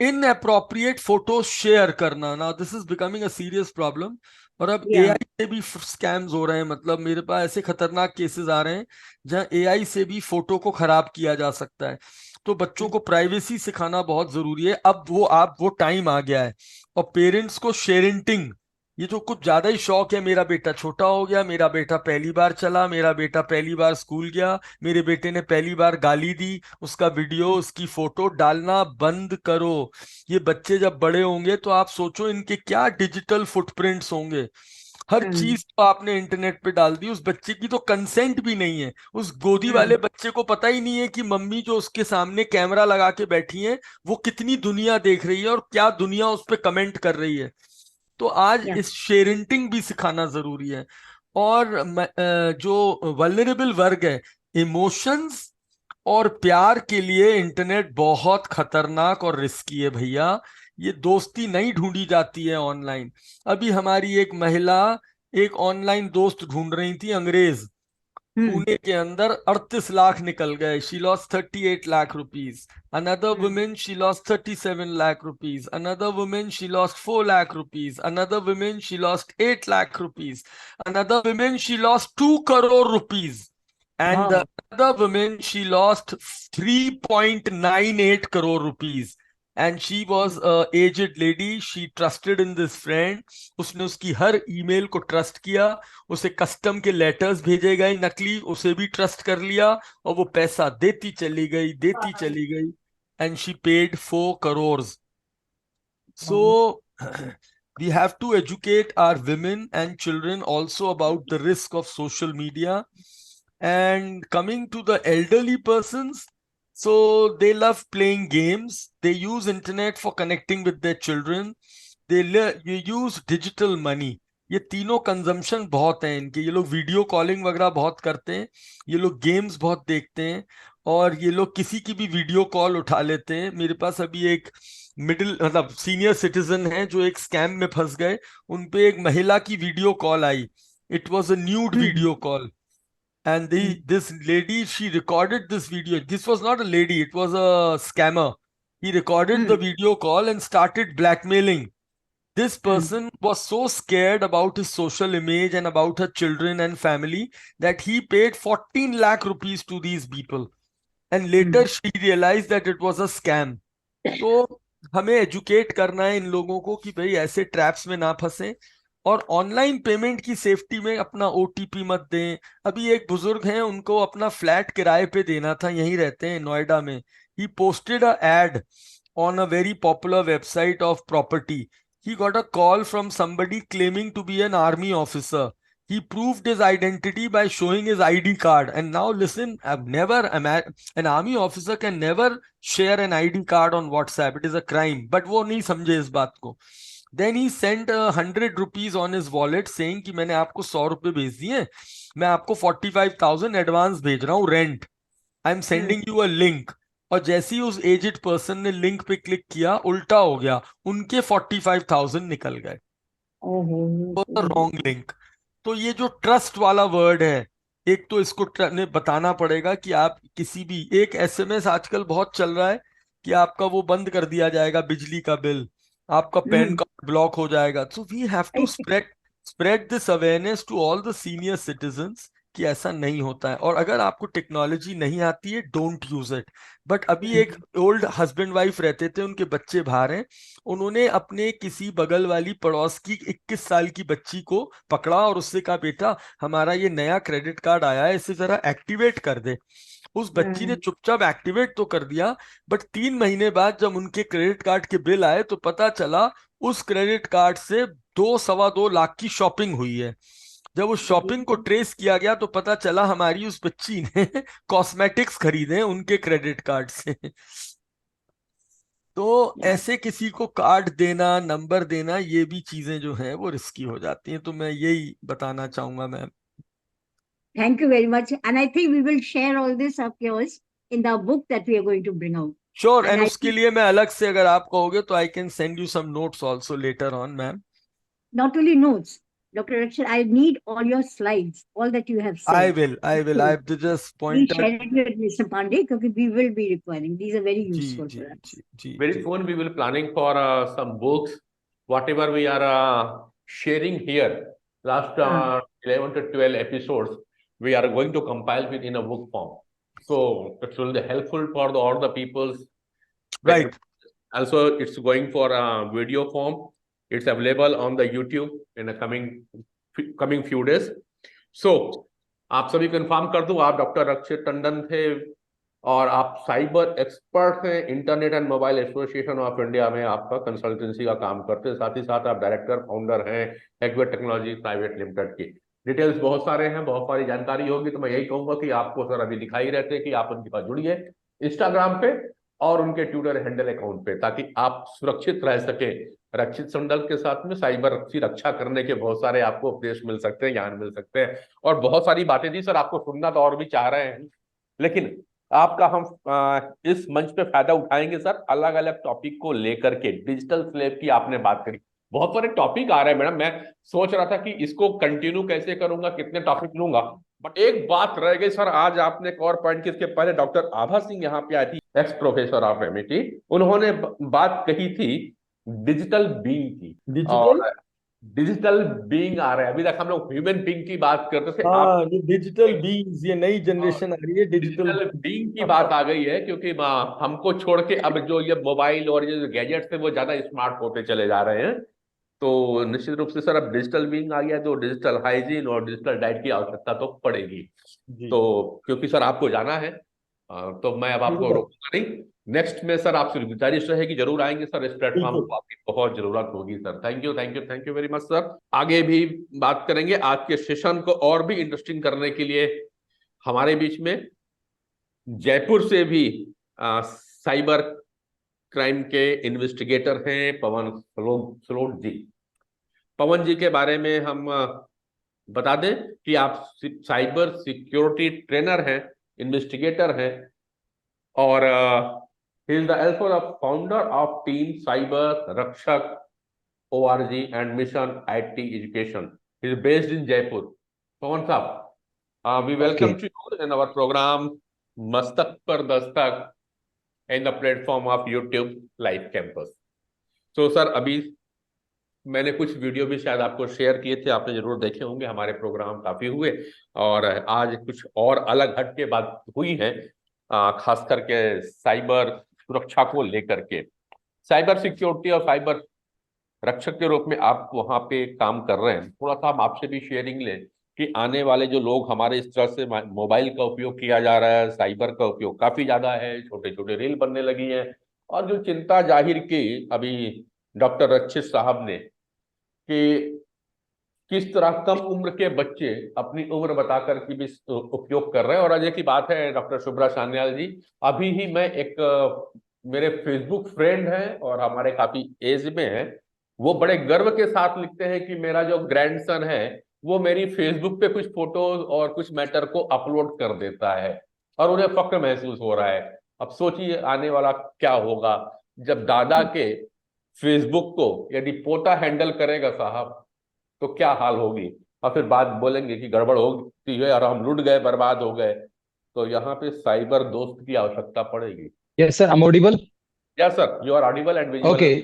इनअप्रोप्रिएट फोटो शेयर करना, ना this is becoming a serious problem. और अब Yeah. AI से भी स्कैम्स हो रहे हैं, मतलब मेरे पास ऐसे खतरनाक केसेस आ रहे हैं जहां AI से भी फोटो को खराब किया जा सकता है। तो बच्चों को प्राइवेसी सिखाना बहुत जरूरी है। अब वो टाइम आ गया है। और पेरेंट्स को शेरेंटिंग, ये जो कुछ ज्यादा ही शौक है, मेरा बेटा छोटा हो गया, मेरा बेटा पहली बार चला, मेरा बेटा पहली बार स्कूल गया, मेरे बेटे ने पहली बार गाली दी, उसका वीडियो उसकी फोटो डालना बंद करो। ये बच्चे जब बड़े होंगे तो आप सोचो इनके क्या डिजिटल फुटप्रिंट्स होंगे। हर चीज तो आपने इंटरनेट पे डाल दी, उस बच्चे की तो कंसेंट भी नहीं है। उस गोदी वाले बच्चे को पता ही नहीं है कि मम्मी जो उसके सामने कैमरा लगा के बैठी है वो कितनी दुनिया देख रही है और क्या दुनिया उस पे कमेंट कर रही है। तो आज या इस शेरेंटिंग भी सिखाना जरूरी है। और जो वल्नरेबल वर्ग है, इमोशंस और प्यार के लिए इंटरनेट बहुत खतरनाक और रिस्की है भैया। ये दोस्ती नहीं ढूंढी जाती है ऑनलाइन। अभी हमारी एक महिला एक ऑनलाइन दोस्त ढूंढ रही थी, अंग्रेज। पुणे के अंदर 38 लाख निकल गए, she lost 38 lakh rupees. Another women she lost 37 lakh rupees. Another women she lost 4 lakh rupees. Another women she lost 8 lakh rupees. Another women she lost 2 crore rupees. And the wow other woman, she lost 3.98 crore rupees. And she was a aged lady. She trusted in this friend. उसने उसकी हर email को trust किया, उसे custom के letters भेजे गए नकली, उसे भी ट्रस्ट कर लिया, और वो पैसा देती चली गई, देती चली गई। And she paid 4 crores. So we have to educate our women and children also about the risk of social media. And coming to the elderly persons, so they love playing games. They use internet for connecting with their children. They use digital money. ये तीनों consumption बहुत हैं इनके। ये लोग video calling वगैरह बहुत करते हैं, ये लोग गेम्स बहुत देखते हैं, और ये लोग किसी की भी वीडियो कॉल उठा लेते हैं। मेरे पास अभी एक मिडिल मतलब सीनियर सिटीजन है जो एक स्कैम में फंस गए। उनपे एक महिला की video call I, it was a nude video call, and this lady, she recorded this video. This was not a lady, it was a scammer. He recorded the video call and started blackmailing. This person was so scared about his social image and about her children and family that he paid 14 lakh rupees to these people, and later she realized that it was a scam. तो हमें educate करना है इन लोगों को कि भाई ऐसे traps में ना फंसे, और ऑनलाइन पेमेंट की सेफ्टी में अपना ओटीपी मत दें। अभी एक बुजुर्ग हैं, उनको अपना फ्लैट किराए पे देना था, यहीं रहते हैं नोएडा में। He posted a ad on a very popular website of property. He got a call from somebody claiming to be an army officer. He proved his identity by showing his ID card. And now listen, an army officer can never share an ID card on WhatsApp. It is a crime. But वो नहीं समझे इस बात को। Then he sent 100 rupees on his wallet saying कि मैंने आपको 100 रुपए भेज दिए, मैं आपको 45,000 एडवांस भेज रहा हूँ rent, I am sending you a link. और जैसे ही उस एजेड पर्सन ने लिंक पे क्लिक किया, उल्टा हो गया, उनके 45,000 निकल गए। Wrong link. तो ये जो ट्रस्ट वाला वर्ड है, एक तो इसको ने बताना पड़ेगा कि आप किसी भी एक एसएमएस, आजकल बहुत चल रहा है कि आपका वो बंद कर दिया जाएगा बिजली का बिल, आपका पैन कार्ड ब्लॉक हो जाएगा। So we have to spread this awareness to all the senior citizens कि ऐसा नहीं होता है। और अगर आपको टेक्नोलॉजी नहीं आती है, डोंट यूज इट। बट अभी एक ओल्ड हस्बैंड वाइफ रहते थे, उनके बच्चे बाहर हैं, उन्होंने अपने किसी बगल वाली पड़ोस की 21 साल की बच्ची को पकड़ा और उससे कहा, बेटा हमारा ये नया क्रेडिट कार्ड आया है, इसे जरा एक्टिवेट कर दे। उस बच्ची ने चुपचाप एक्टिवेट तो कर दिया, बट 3 महीने बाद जब उनके क्रेडिट कार्ड के बिल आए तो पता चला उस क्रेडिट कार्ड से 2-2.25 लाख की शॉपिंग हुई है। जब उस शॉपिंग को ट्रेस किया गया तो पता चला हमारी उस बच्ची ने कॉस्मेटिक्स खरीदे उनके क्रेडिट कार्ड से। तो ऐसे किसी को कार्ड देना, नंबर देना, ये भी चीजें जो हैं वो रिस्की हो जाती हैं। तो मैं यही बताना चाहूंगा ma'am. Thank you very much. And I think we will share all this of yours in the book that we are going to bring out. Sure, And and I उसके लिए मैं अलग से, अगर आप कहोगे तो I can send you some notes also later on ma'am. not only notes, Dr. Rakshit, I need all your slides, all that you have I said. will, I've just Please pointed. share it with Mr. Pandey because we will be requiring. These are very जी useful जी for us. जी Very जी soon we will planning for some books, whatever we are sharing here. Last 11 to 12 episodes, we are going to compile it in a book form. So it will be helpful for all the people's. Right. Also, it's going for a video form. It's available on the YouTube in the coming few days. So आप सभी को inform कर दूं, आप doctor रक्षित टंडन थे, और आप cyber expert हैं, internet and mobile association of India में आपका कंसल्टेंसी का काम करते हैं, साथ ही साथ आप डायरेक्टर फाउंडर हैं एक्वेट टेक्नोलॉजी प्राइवेट लिमिटेड की। डिटेल्स बहुत सारे हैं, बहुत सारी जानकारी होगी, तो मैं यही कहूंगा कि आपको सर अभी दिखाई रहते हैं कि आप उनके पास जुड़िए इंस्टाग्राम पे और उनके ट्विटर हैंडल अकाउंट पे, ताकि आप सुरक्षित रह सके। रक्षित संडल के साथ में साइबर की रक्षा करने के बहुत सारे आपको उपदेश मिल सकते हैं, ज्ञान मिल सकते हैं, और बहुत सारी बातें थी सर, आपको सुनना तो और भी चाह रहे हैं, लेकिन आपका हम इस मंच पे फायदा उठाएंगे सर। अलग अलग टॉपिक को लेकर के डिजिटल स्लेव की आपने बात करी, बहुत सारे टॉपिक आ रहे हैं मैडम, मैं सोच रहा था कि इसको कंटिन्यू कैसे करूंगा, कितने टॉपिक लूंगा, बट एक बात रह गई सर। आज आपने एक और पॉइंट की, इसके पहले डॉक्टर आभा सिंह यहाँ पे आई थी, एक्स प्रोफेसर ऑफ एमईटी, उन्होंने बात कही थी डिजिटल बीइंग की। डिजिटल, और डिजिटल बीइंग आ रहा है, अभी तक हम लोग ह्यूमन बीइंग की बात करते थे, आप हाँ ये डिजिटल बीइंग्स, ये नई जनरेशन आ रही है डिजिटल। डिजिटल बीइंग की बात आ गई है, क्योंकि हमको छोड़ के अब जो ये मोबाइल और ये जो गैजेट्स है वो ज्यादा स्मार्ट होते चले जा रहे हैं। तो निश्चित रूप से सर अब डिजिटल बीइंग आ गया, तो डिजिटल हाइजीन और डिजिटल डाइट की आवश्यकता तो पड़ेगी। जी तो क्योंकि सर आपको जाना है, तो मैं अब आपको बिल्कुल रोकूंगा नहीं। नेक्स्ट में सर आपसे गुजारिश रहेगी, जरूर आएंगे सर, इस प्लेटफॉर्म बिल्कुल। को आपकी बहुत जरूरत होगी sir. Thank you, thank you, thank you very much sir. आगे भी बात करेंगे, आज के सेशन को और भी इंटरेस्टिंग करने के लिए हमारे बीच में जयपुर से भी साइबर क्राइम के इन्वेस्टिगेटर हैं पवन सलोट जी। पवन जी के बारे में हम बता दें कि आप साइबर सिक्योरिटी ट्रेनर हैं, इन्वेस्टिगेटर हैं, और he is the also founder of team cyber Rakshak ORG and mission IT education, is based in Jaipur. Pawan साहब, we Okay. Welcome to you in our program Mastak par Dastak in the platform of YouTube live campus. तो sir अभी मैंने कुछ video भी शायद आपको share किए थे, आपने जरूर देखे होंगे, हमारे प्रोग्राम काफी हुए, और आज कुछ और अलग हट के बात हुई है, खास करके साइबर सुरक्षा को लेकर के। साइबर सिक्योरिटी और साइबर रक्षक के रूप में आप वहां पे काम कर रहे हैं, थोड़ा सा हम आपसे भी शेयरिंग लें कि आने वाले जो लोग हमारे इस तरह से मोबाइल का उपयोग किया जा रहा है, साइबर का उपयोग काफी ज्यादा है, छोटे छोटे रील बनने लगी हैं, और जो चिंता जाहिर की अभी डॉक्टर रक्षित साहब ने कि किस तरह कम उम्र के बच्चे अपनी उम्र बताकर के भी उपयोग कर रहे हैं। और अजय की बात है डॉक्टर शुभ्रा सान्याल जी, अभी ही मैं एक मेरे फेसबुक फ्रेंड हैं और हमारे काफी एज में हैं, वो बड़े गर्व के साथ लिखते हैं कि मेरा जो ग्रैंडसन है वो मेरी फेसबुक पे कुछ फोटोज और कुछ मैटर को अपलोड कर देता है, और उन्हें फक्र महसूस हो रहा है। अब सोचिए आने वाला क्या होगा जब दादा के फेसबुक को यदि पोता हैंडल करेगा साहब, तो क्या हाल होगी, और फिर बात बोलेंगे कि गड़बड़ होती है और हम लुट गए, बर्बाद हो गए। तो यहाँ पे साइबर दोस्त की आवश्यकता पड़ेगी। Yes, sir. I'm audible. Yes sir, you are audible and visible. Okay.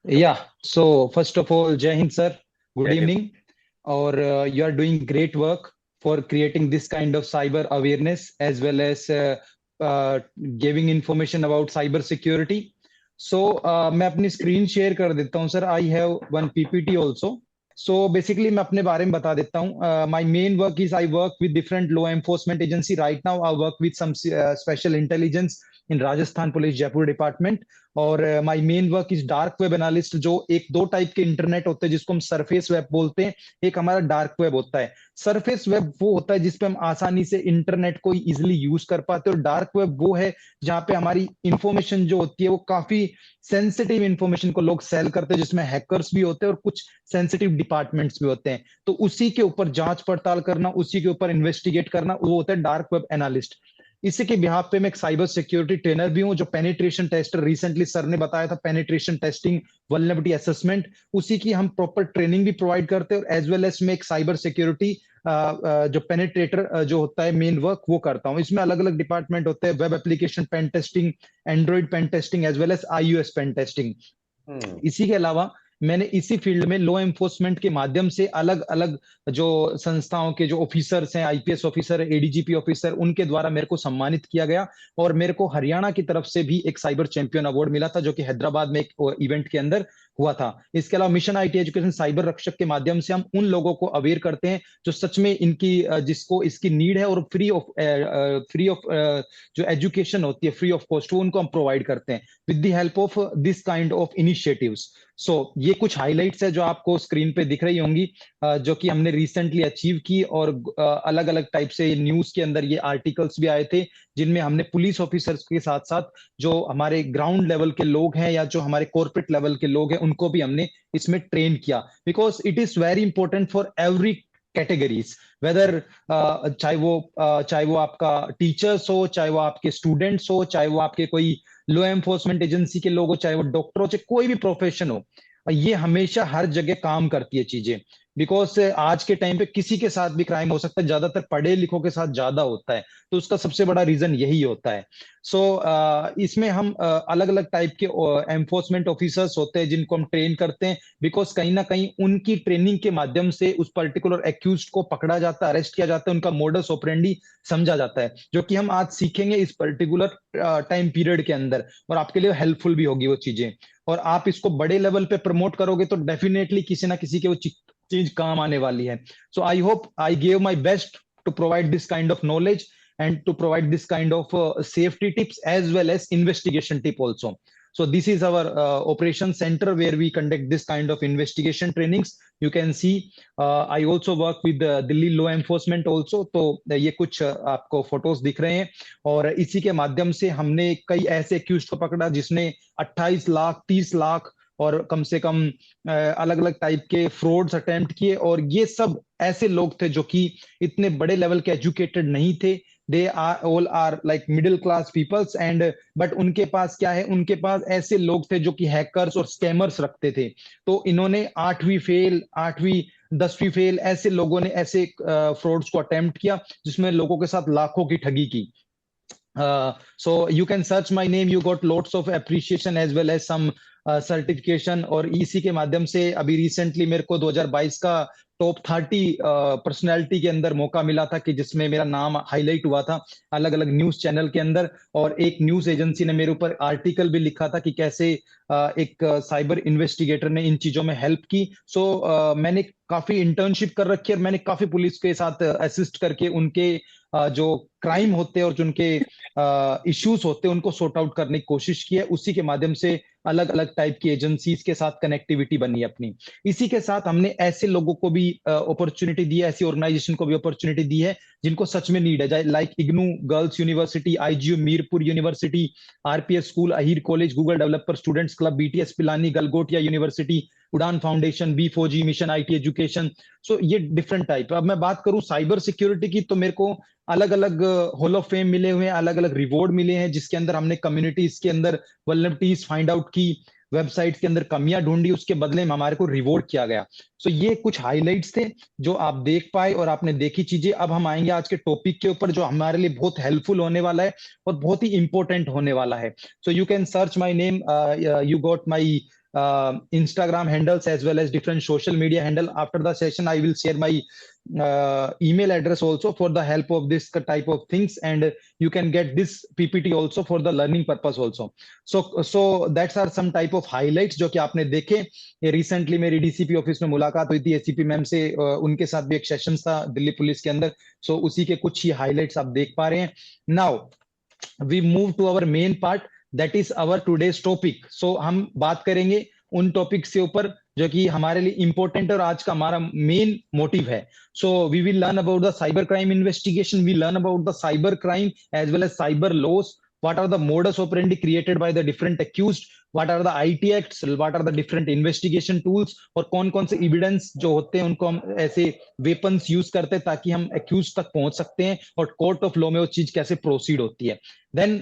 Yeah. So first of all, Jai Hind, sir. Good Jai Hind. evening. Or you are doing great work for creating this kind of cyber awareness as well as giving information about cyber security. So मैं अपनी screen share कर देता हूँ, sir. I have one PPT also. So basically मैं अपने बारे में बता देता हूँ. My main work is I work with different law enforcement agency. Right now I work with some special intelligence in Rajasthan Police Jaipur Department. और my main work is dark web analyst, जो एक दो type के internet होते हैं जिसको हम surface web बोलते हैं, एक हमारा डार्क वेब होता है। सरफेस वेब वो होता है जिसपे हम आसानी से इंटरनेट को इजिली यूज कर पाते हैं, और डार्क वेब वो है जहाँ पे हमारी इंफॉर्मेशन जो होती है वो काफी सेंसिटिव इंफॉर्मेशन को लोग सेल करते हैं, जिसमें हैकर्स भी होते हैं और कुछ सेंसिटिव डिपार्टमेंट्स भी होते हैं। तो उसी के ऊपर जांच पड़ताल करना, उसी के ऊपर इन्वेस्टिगेट करना, वो होता है डार्क वेब एनालिस्ट। इसी के बिहाफ पे मैं एक साइबर सिक्योरिटी ट्रेनर भी हूं, जो पेनिट्रेशन टेस्टर, रिसेंटली सर ने बताया था पेनिट्रेशन टेस्टिंग, वल्नरेबिलिटी असेसमेंट, उसी की हम प्रॉपर ट्रेनिंग भी प्रोवाइड करते हैं। और एज वेल एज मैं एक साइबर सिक्योरिटी जो पेनिट्रेटर जो होता है मेन वर्क वो करता हूं। इसमें अलग अलग डिपार्टमेंट होते हैं, web application pen testing, Android pen testing, as well as iOS pen testing. इसी के अलावा मैंने इसी फील्ड में लॉ एनफोर्समेंट के माध्यम से अलग अलग जो संस्थाओं के जो ऑफिसर्स हैं, आईपीएस ऑफिसर, एडीजीपी ऑफिसर, उनके द्वारा मेरे को सम्मानित किया गया, और मेरे को हरियाणा की तरफ से भी एक साइबर चैंपियन अवार्ड मिला था, जो कि हैदराबाद में एक इवेंट के अंदर हुआ था। इसके अलावा मिशन आईटी एजुकेशन साइबर रक्षक के माध्यम से हम उन लोगों को अवेयर करते हैं जो सच में इनकी जिसको इसकी नीड है, और फ्री ऑफ जो एजुकेशन होती है फ्री ऑफ कॉस्ट, वो उनको हम प्रोवाइड करते हैं with the help of this kind of initiatives. So ये कुछ हाइलाइट्स है जो आपको स्क्रीन पे दिख रही होंगी, जो कि हमने रिसेंटली अचीव की, और अलग अलग टाइप से न्यूज के अंदर ये आर्टिकल्स भी आए थे जिनमें हमने पुलिस ऑफिसर्स के साथ साथ जो हमारे ग्राउंड लेवल के लोग हैं या जो हमारे कॉर्पोरेट लेवल के लोग हैं उनको भी हमने इसमें ट्रेन किया, because it is very important for every categories, whether चाहे वो आपका टीचर्स हो, चाहे वो आपके स्टूडेंट्स हो, चाहे वो आपके कोई लॉ एनफोर्समेंट एजेंसी के लोग हो, चाहे वो डॉक्टर हो, चाहे कोई भी प्रोफेशन हो, ये हमेशा हर जगह काम करती है चीजें, बिकॉज आज के टाइम पे किसी के साथ भी क्राइम हो सकता है, ज्यादातर पढ़े लिखों के साथ ज्यादा होता है, तो उसका सबसे बड़ा रीजन यही होता है। सो इसमें हम अलग अलग टाइप के एनफोर्समेंट ऑफिसर्स होते हैं जिनको हम ट्रेन करते हैं, बिकॉज कहीं ना कहीं उनकी ट्रेनिंग के माध्यम से उस पर्टिकुलर एक्यूज को पकड़ा जाता है, अरेस्ट किया जाता है, उनका मोडस ऑपरेंडी समझा जाता है, जो कि हम आज सीखेंगे इस पर्टिकुलर टाइम पीरियड के अंदर, और आपके लिए हेल्पफुल भी होगी वो चीजें, और आप इसको बड़े लेवल पे प्रमोट करोगे तो डेफिनेटली किसी ना किसी के वो चीज काम आने वाली है। So I hope I gave my best to provide this kind of knowledge and to provide this kind of safety tips as well as investigation tip also. So this is our operation center where we conduct this kind of investigation trainings. You can see I also work with Delhi law enforcement also. तो ये कुछ आपको photos दिख रहे हैं, और इसी के माध्यम से हमने कई ऐसे एक्यूज को पकड़ा जिसने 28 लाख 30 लाख और कम से कम अलग अलग टाइप के फ्रॉड्स अटेम्प्ट किए, और ये सब ऐसे लोग थे जो कि इतने बड़े लेवल के एजुकेटेड नहीं थे, they are all are like middle class peoples, and but उनके पास क्या है, उनके पास ऐसे लोग थे जो कि हैकर्स और स्कैमर्स रखते थे, तो इन्होंने 8वीं फेल 8वीं 10वीं फेल ऐसे लोगों ने ऐसे फ्रॉड्स को अटेम्प्ट किया जिसमें लोगों के साथ लाखों की ठगी की। So you can search my name, you got lots of appreciation as well as some certification, और इसी के माध्यम से अभी रिसेंटली मेरे को 2022 का टॉप 30 पर्सनैलिटी के अंदर मौका मिला था कि जिसमें मेरा नाम हाईलाइट हुआ था अलग अलग न्यूज चैनल के अंदर, और एक न्यूज एजेंसी ने मेरे ऊपर आर्टिकल भी लिखा था कि कैसे एक साइबर इन्वेस्टिगेटर ने इन चीजों में हेल्प की। सो मैंने काफी इंटर्नशिप कर रखी है, और मैंने काफी पुलिस के साथ असिस्ट करके उनके जो क्राइम होते हैं और जो उनके इश्यूज होते हैं उनको सॉर्ट आउट करने की कोशिश की है। उसी के माध्यम से अलग अलग टाइप की एजेंसीज के साथ कनेक्टिविटी बनी है अपनी। इसी के साथ हमने ऐसे लोगों को भी अपॉर्चुनिटी दी है, ऐसी ऑर्गेनाइजेशन को भी अपॉर्चुनिटी दी है जिनको सच में नीड है, like IGNOU girls university, IGU Mirpur university, RPS school, Ahir college, Google developer students club, BTS Pilani, Galgotia university, Udaan foundation, B4G, mission IT education. So ये डिफरेंट टाइप। अब मैं बात करूं साइबर सिक्योरिटी की, तो मेरे को अलग अलग हॉल ऑफ फेम मिले हुए हैं, अलग अलग रिवॉर्ड मिले हैं, जिसके अंदर हमने कम्युनिटीज के अंदर वल्नरेबिलिटीज फाइंड आउट की, वेबसाइट के अंदर कमियां ढूंढी, उसके बदले में हमारे को रिवॉर्ड किया गया। सो ये कुछ हाइलाइट्स थे जो आप देख पाए और आपने देखी चीजें। अब हम आएंगे आज के टॉपिक के ऊपर जो हमारे लिए बहुत हेल्पफुल होने वाला है और बहुत ही इंपॉर्टेंट होने वाला है। So you can search my name, you got my Instagram handles as well as different social media handle. After the session I will share my email address also for the help of this type of things, and you can get this PPT also for the learning purpose also. So that's are some type of highlights जो कि आपने देखे। ये recently मेरी DCP office में मुलाकात हुई थी एसीपी मैम से, उनके साथ भी एक सेशन था दिल्ली पुलिस के अंदर। सो उसी के कुछ ही हाइलाइट्स आप देख पा रहे हैं। Now we move to our main part, that is our today's topic. So हम बात करेंगे उन टॉपिक्स के ऊपर जो कि हमारे लिए इंपॉर्टेंट और आज का हमारा मेन मोटिव है। So we will learn about the cyber crime investigation, we learn about the cyber crime as well as cyber laws, what are the modus operandi created by the different accused, what are the IT acts, what are the different investigation tools, और कौन कौन से evidence जो होते हैं उनको हम ऐसे weapons यूज करते हैं ताकि हम accused तक पहुंच सकते हैं, और कोर्ट ऑफ लॉ में वो चीज कैसे प्रोसीड होती है। Then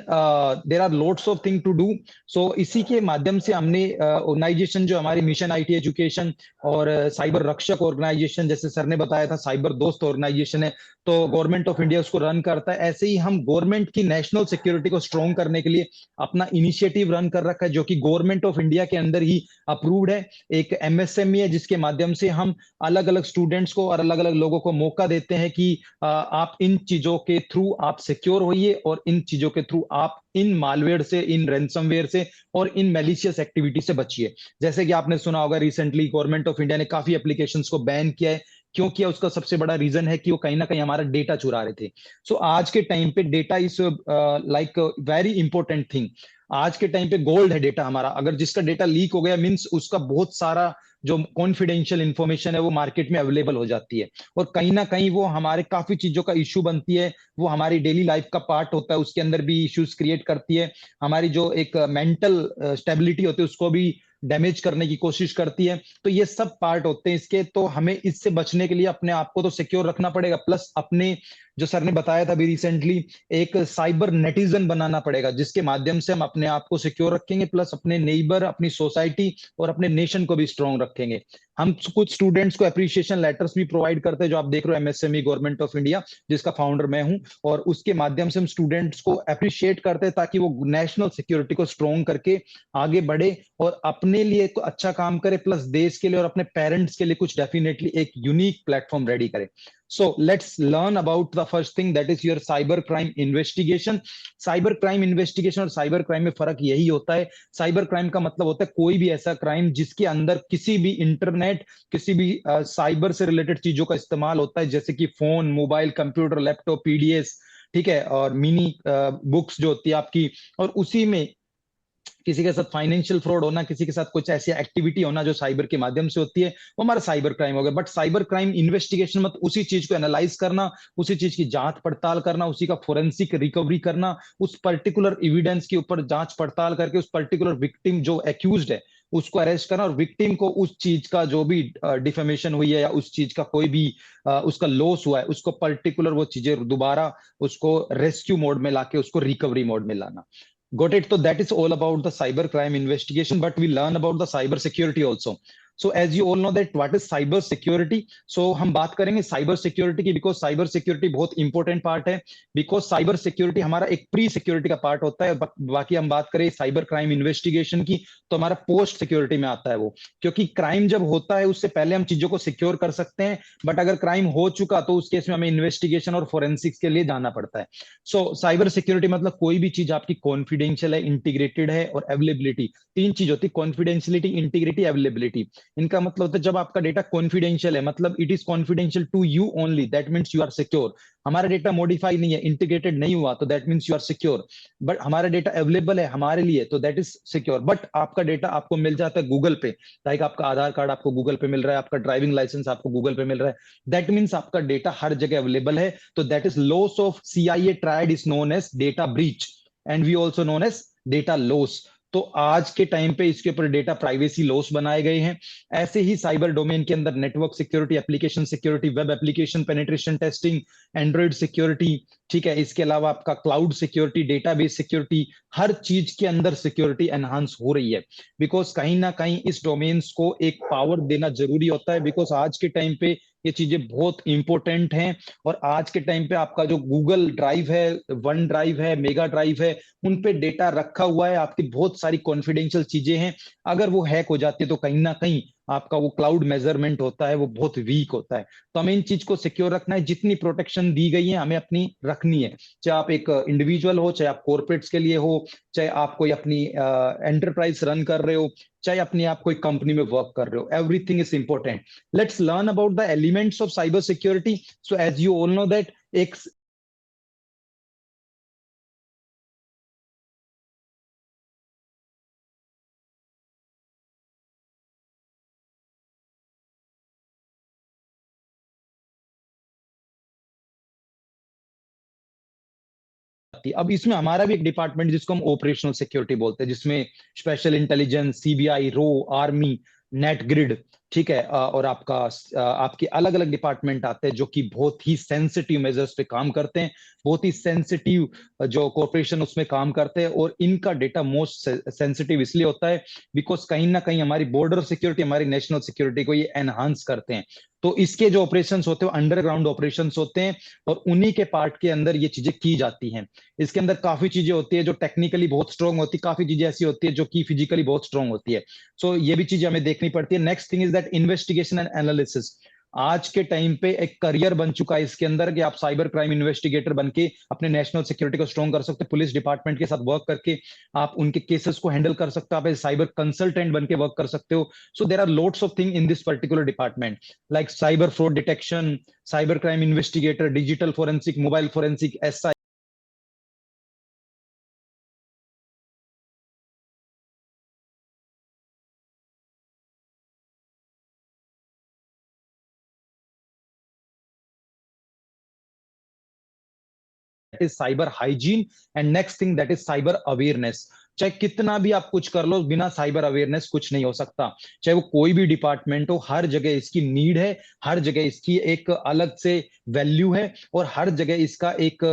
there are lots of thing to do. So इसी के माध्यम से हमने ऑर्गेनाइजेशन जो हमारी मिशन आईटी एजुकेशन और साइबर रक्षक ऑर्गेनाइजेशन, जैसे सर ने बताया था साइबर दोस्त ऑर्गेनाइजेशन है, तो गवर्नमेंट ऑफ इंडिया उसको रन करता है। ऐसे ही हम गवर्नमेंट की नेशनल सिक्योरिटी को स्ट्रॉन्ग करने के लिए अपना इनिशिएटिव रन कर रखा है जो कि गवर्नमेंट ऑफ इंडिया के अंदर ही अप्रूव्ड है, एक एमएसएमई है जिसके माध्यम से हम अलग अलग स्टूडेंट्स को और अलग अलग लोगों को मौका देते हैं कि आप इन चीजों के थ्रू आप सिक्योर होइए और इन चीजों के थ्रू आप इन मालवेयर से, इन रैंसमवेयर से और इन मैलिशियस एक्टिविटी से बचिए। जैसे कि आपने सुना होगा रिसेंटली गवर्नमेंट ऑफ इंडिया ने काफी एप्लीकेशंस को बैन किया है। क्यों किया? उसका सबसे बड़ा रीजन है कि वो कहीं ना कहीं हमारा डेटा चुरा रहे थे। सो आज के टाइम पे data is like very important thing. आज के टाइम पे गोल्ड है डेटा हमारा। अगर जिसका डेटा लीक हो गया मींस उसका बहुत सारा जो कॉन्फिडेंशियल इंफॉर्मेशन है वो मार्केट में अवेलेबल हो जाती है और कहीं ना कहीं वो हमारे काफी चीजों का इश्यू बनती है, वो हमारी डेली लाइफ का पार्ट होता है, उसके अंदर भी इश्यूज क्रिएट करती है। हमारी जो एक मेंटल स्टेबिलिटी होती है उसको भी डैमेज करने की कोशिश करती है। तो ये सब पार्ट होते हैं इसके। तो हमें इससे बचने के लिए अपने आप को तो सिक्योर रखना पड़ेगा, प्लस अपने जो सर ने बताया था अभी रिसेंटली, एक साइबर नेटिजन बनाना पड़ेगा जिसके माध्यम से हम अपने आप को सिक्योर रखेंगे, प्लस अपने नेबर, अपनी सोसाइटी और अपने नेशन को भी स्ट्रॉन्ग रखेंगे। हम कुछ स्टूडेंट्स को अप्रिशिएशन लेटर्स भी प्रोवाइड करते हैं, जो आप देख रहे हो एमएसएमई गवर्नमेंट ऑफ इंडिया जिसका फाउंडर मैं हूं, और उसके माध्यम से हम स्टूडेंट्स को अप्रिशिएट करते हैं ताकि वो नेशनल सिक्योरिटी को स्ट्रॉन्ग करके आगे बढ़े और अपने लिए एक अच्छा काम करे, प्लस देश के लिए और अपने पेरेंट्स के लिए कुछ डेफिनेटली एक यूनिक प्लेटफॉर्म रेडी करे। So let's learn about the first thing, that is your cyber crime investigation. Cyber crime investigation और साइबर क्राइम में फर्क यही होता है। साइबर क्राइम का मतलब होता है कोई भी ऐसा क्राइम जिसके अंदर किसी भी इंटरनेट, किसी भी साइबर से रिलेटेड चीजों का इस्तेमाल होता है, जैसे कि phone, mobile, computer, laptop, PDS, ठीक है, और मिनी बुक्स जो होती है आपकी, और उसी में किसी के साथ फाइनेंशियल फ्रॉड होना, किसी के साथ कुछ ऐसी एक्टिविटी होना जो साइबर के माध्यम से होती है, वो हमारा साइबर क्राइम हो गया। बट साइबर क्राइम इन्वेस्टिगेशन मतलब उसी चीज को एनालाइज करना, उसी चीज की जांच पड़ताल करना, उसी का फोरेंसिक रिकवरी करना, उस पर्टिकुलर एविडेंस के ऊपर जांच पड़ताल करके उस पर्टिकुलर विक्टिम जो एक्यूज्ड है उसको अरेस्ट करना, और विक्टिम को उस चीज का जो भी डिफेमेशन हुई है या उस चीज का कोई भी उसका लॉस हुआ है उसको पर्टिकुलर वो चीजें दोबारा उसको रेस्क्यू मोड में लाके उसको रिकवरी मोड में लाना। Got it? So that is all about the cyber crime investigation, but we learn about the cyber security also. So as you all know that what is cyber security? So हम बात करेंगे cyber security की, because cyber security बहुत important part है, because cyber security हमारा एक pre security का part होता है। बाकी हम बात करें साइबर क्राइम इन्वेस्टिगेशन की तो हमारा पोस्ट सिक्योरिटी में आता है वो, क्योंकि क्राइम जब होता है उससे पहले हम चीजों को सिक्योर कर सकते हैं, बट अगर क्राइम हो चुका तो उस केस में हमें इन्वेस्टिगेशन और फोरेंसिक्स के लिए जाना पड़ता है। सो साइबर सिक्योरिटी मतलब कोई भी चीज आपकी कॉन्फिडेंशियल है, इंटीग्रेटेड है और अवेलेबिलिटी, तीन चीज होती है, कॉन्फिडेंशियलिटी, इंटीग्रिटी, अवेलेबिलिटी। इनका मतलब होता है जब आपका डेटा कॉन्फिडेंशियल है, मतलब it is confidential to you only, that means you are secure. हमारा डेटा मॉडिफाई नहीं है, इंटीग्रेटेड नहीं हुआ तो that means you are secure. But हमारा डेटा अवेलेबल है हमारे लिए तो दैट इज सिक्योर। बट आपका डेटा आपको मिल जाता है गूगल पे, लाइक आपका आधार कार्ड आपको गूगल पे मिल रहा है, आपका ड्राइविंग लाइसेंस आपको गूगल पे मिल रहा है, दैट मींस आपका डेटा हर जगह अवेलेबल है। तो that is loss of CIA triad is known as data breach and we also known as data loss. तो आज के टाइम पे इसके ऊपर डेटा प्राइवेसी लॉस बनाए गए हैं। ऐसे ही साइबर डोमेन के अंदर network security, application security, web application penetration testing, Android security, ठीक है, इसके अलावा आपका क्लाउड सिक्योरिटी, डेटाबेस सिक्योरिटी, हर चीज के अंदर सिक्योरिटी एनहांस हो रही है। बिकॉज कहीं ना कहीं इस डोमेन्स को एक पावर देना जरूरी होता है, बिकॉज आज के टाइम पे ये चीजें बहुत इंपॉर्टेंट हैं। और आज के टाइम पे आपका जो गूगल ड्राइव है, वन ड्राइव है, मेगा ड्राइव है, उन पे डेटा रखा हुआ है, आपकी बहुत सारी कॉन्फिडेंशियल चीजें हैं। अगर वो हैक हो जाती है तो कहीं ना कहीं आपका वो क्लाउड मेजरमेंट होता है वो बहुत वीक होता है। तो हमें इन चीज को सिक्योर रखना है, जितनी प्रोटेक्शन दी गई है हमें अपनी रखनी है, चाहे आप एक इंडिविजुअल हो, चाहे आप कॉर्पोरेट्स के लिए हो, चाहे आप कोई अपनी एंटरप्राइज रन कर रहे हो, चाहे अपनी आप कोई कंपनी में वर्क कर रहे हो, everything is important. Let's learn about the elements of cyber security. So as you all know that एक अब इसमें हमारा भी एक डिपार्टमेंट जिसको हम ऑपरेशनल सिक्योरिटी बोलते हैं, जिसमें स्पेशल इंटेलिजेंस, CBI, रो, आर्मी, नेट ग्रिड, ठीक है, और आपके अलग अलग डिपार्टमेंट आते हैं जो कि बहुत ही सेंसिटिव मेजर्स पे काम करते हैं, बहुत ही सेंसिटिव जो कॉर्पोरेशन उसमें काम करते हैं। और इनका डेटा मोस्ट सेंसिटिव इसलिए होता है बिकॉज कहीं ना कहीं हमारी बॉर्डर सिक्योरिटी, हमारी नेशनल सिक्योरिटी को ये एनहांस करते हैं। तो इसके जो ऑपरेशंस होते हैं अंडरग्राउंड ऑपरेशंस होते हैं, और उन्हीं के पार्ट के अंदर ये चीजें की जाती हैं। इसके अंदर काफी चीजें होती है जो टेक्निकली बहुत स्ट्रांग होती है, काफी चीजें ऐसी होती है जो कि फिजिकली बहुत स्ट्रांग होती है। सो ये भी चीजें हमें देखनी पड़ती है। Next thing is that investigation and analysis आज के टाइम पे एक करियर बन चुका है इसके अंदर, कि आप साइबर क्राइम इन्वेस्टिगेटर बन के अपने नेशनल सिक्योरिटी को स्ट्रॉन्ग कर सकते हो, पुलिस डिपार्टमेंट के साथ वर्क करके आप उनके केसेस को हैंडल कर सकते हो, आप साइबर कंसल्टेंट बन के वर्क कर सकते हो। So there are lots of thing in this particular department, like cyber fraud detection, cyber crime investigator, digital forensic, mobile forensic, SI. Is cyber hygiene, and next thing that is cyber awareness. चाहे कितना भी आप कुछ कर लो, बिना cyber awareness कुछ नहीं हो सकता। चाहे वो कोई भी डिपार्टमेंट हो, हर जगह इसकी नीड है, हर जगह इसकी एक अलग से वैल्यू है, और हर जगह इसका एक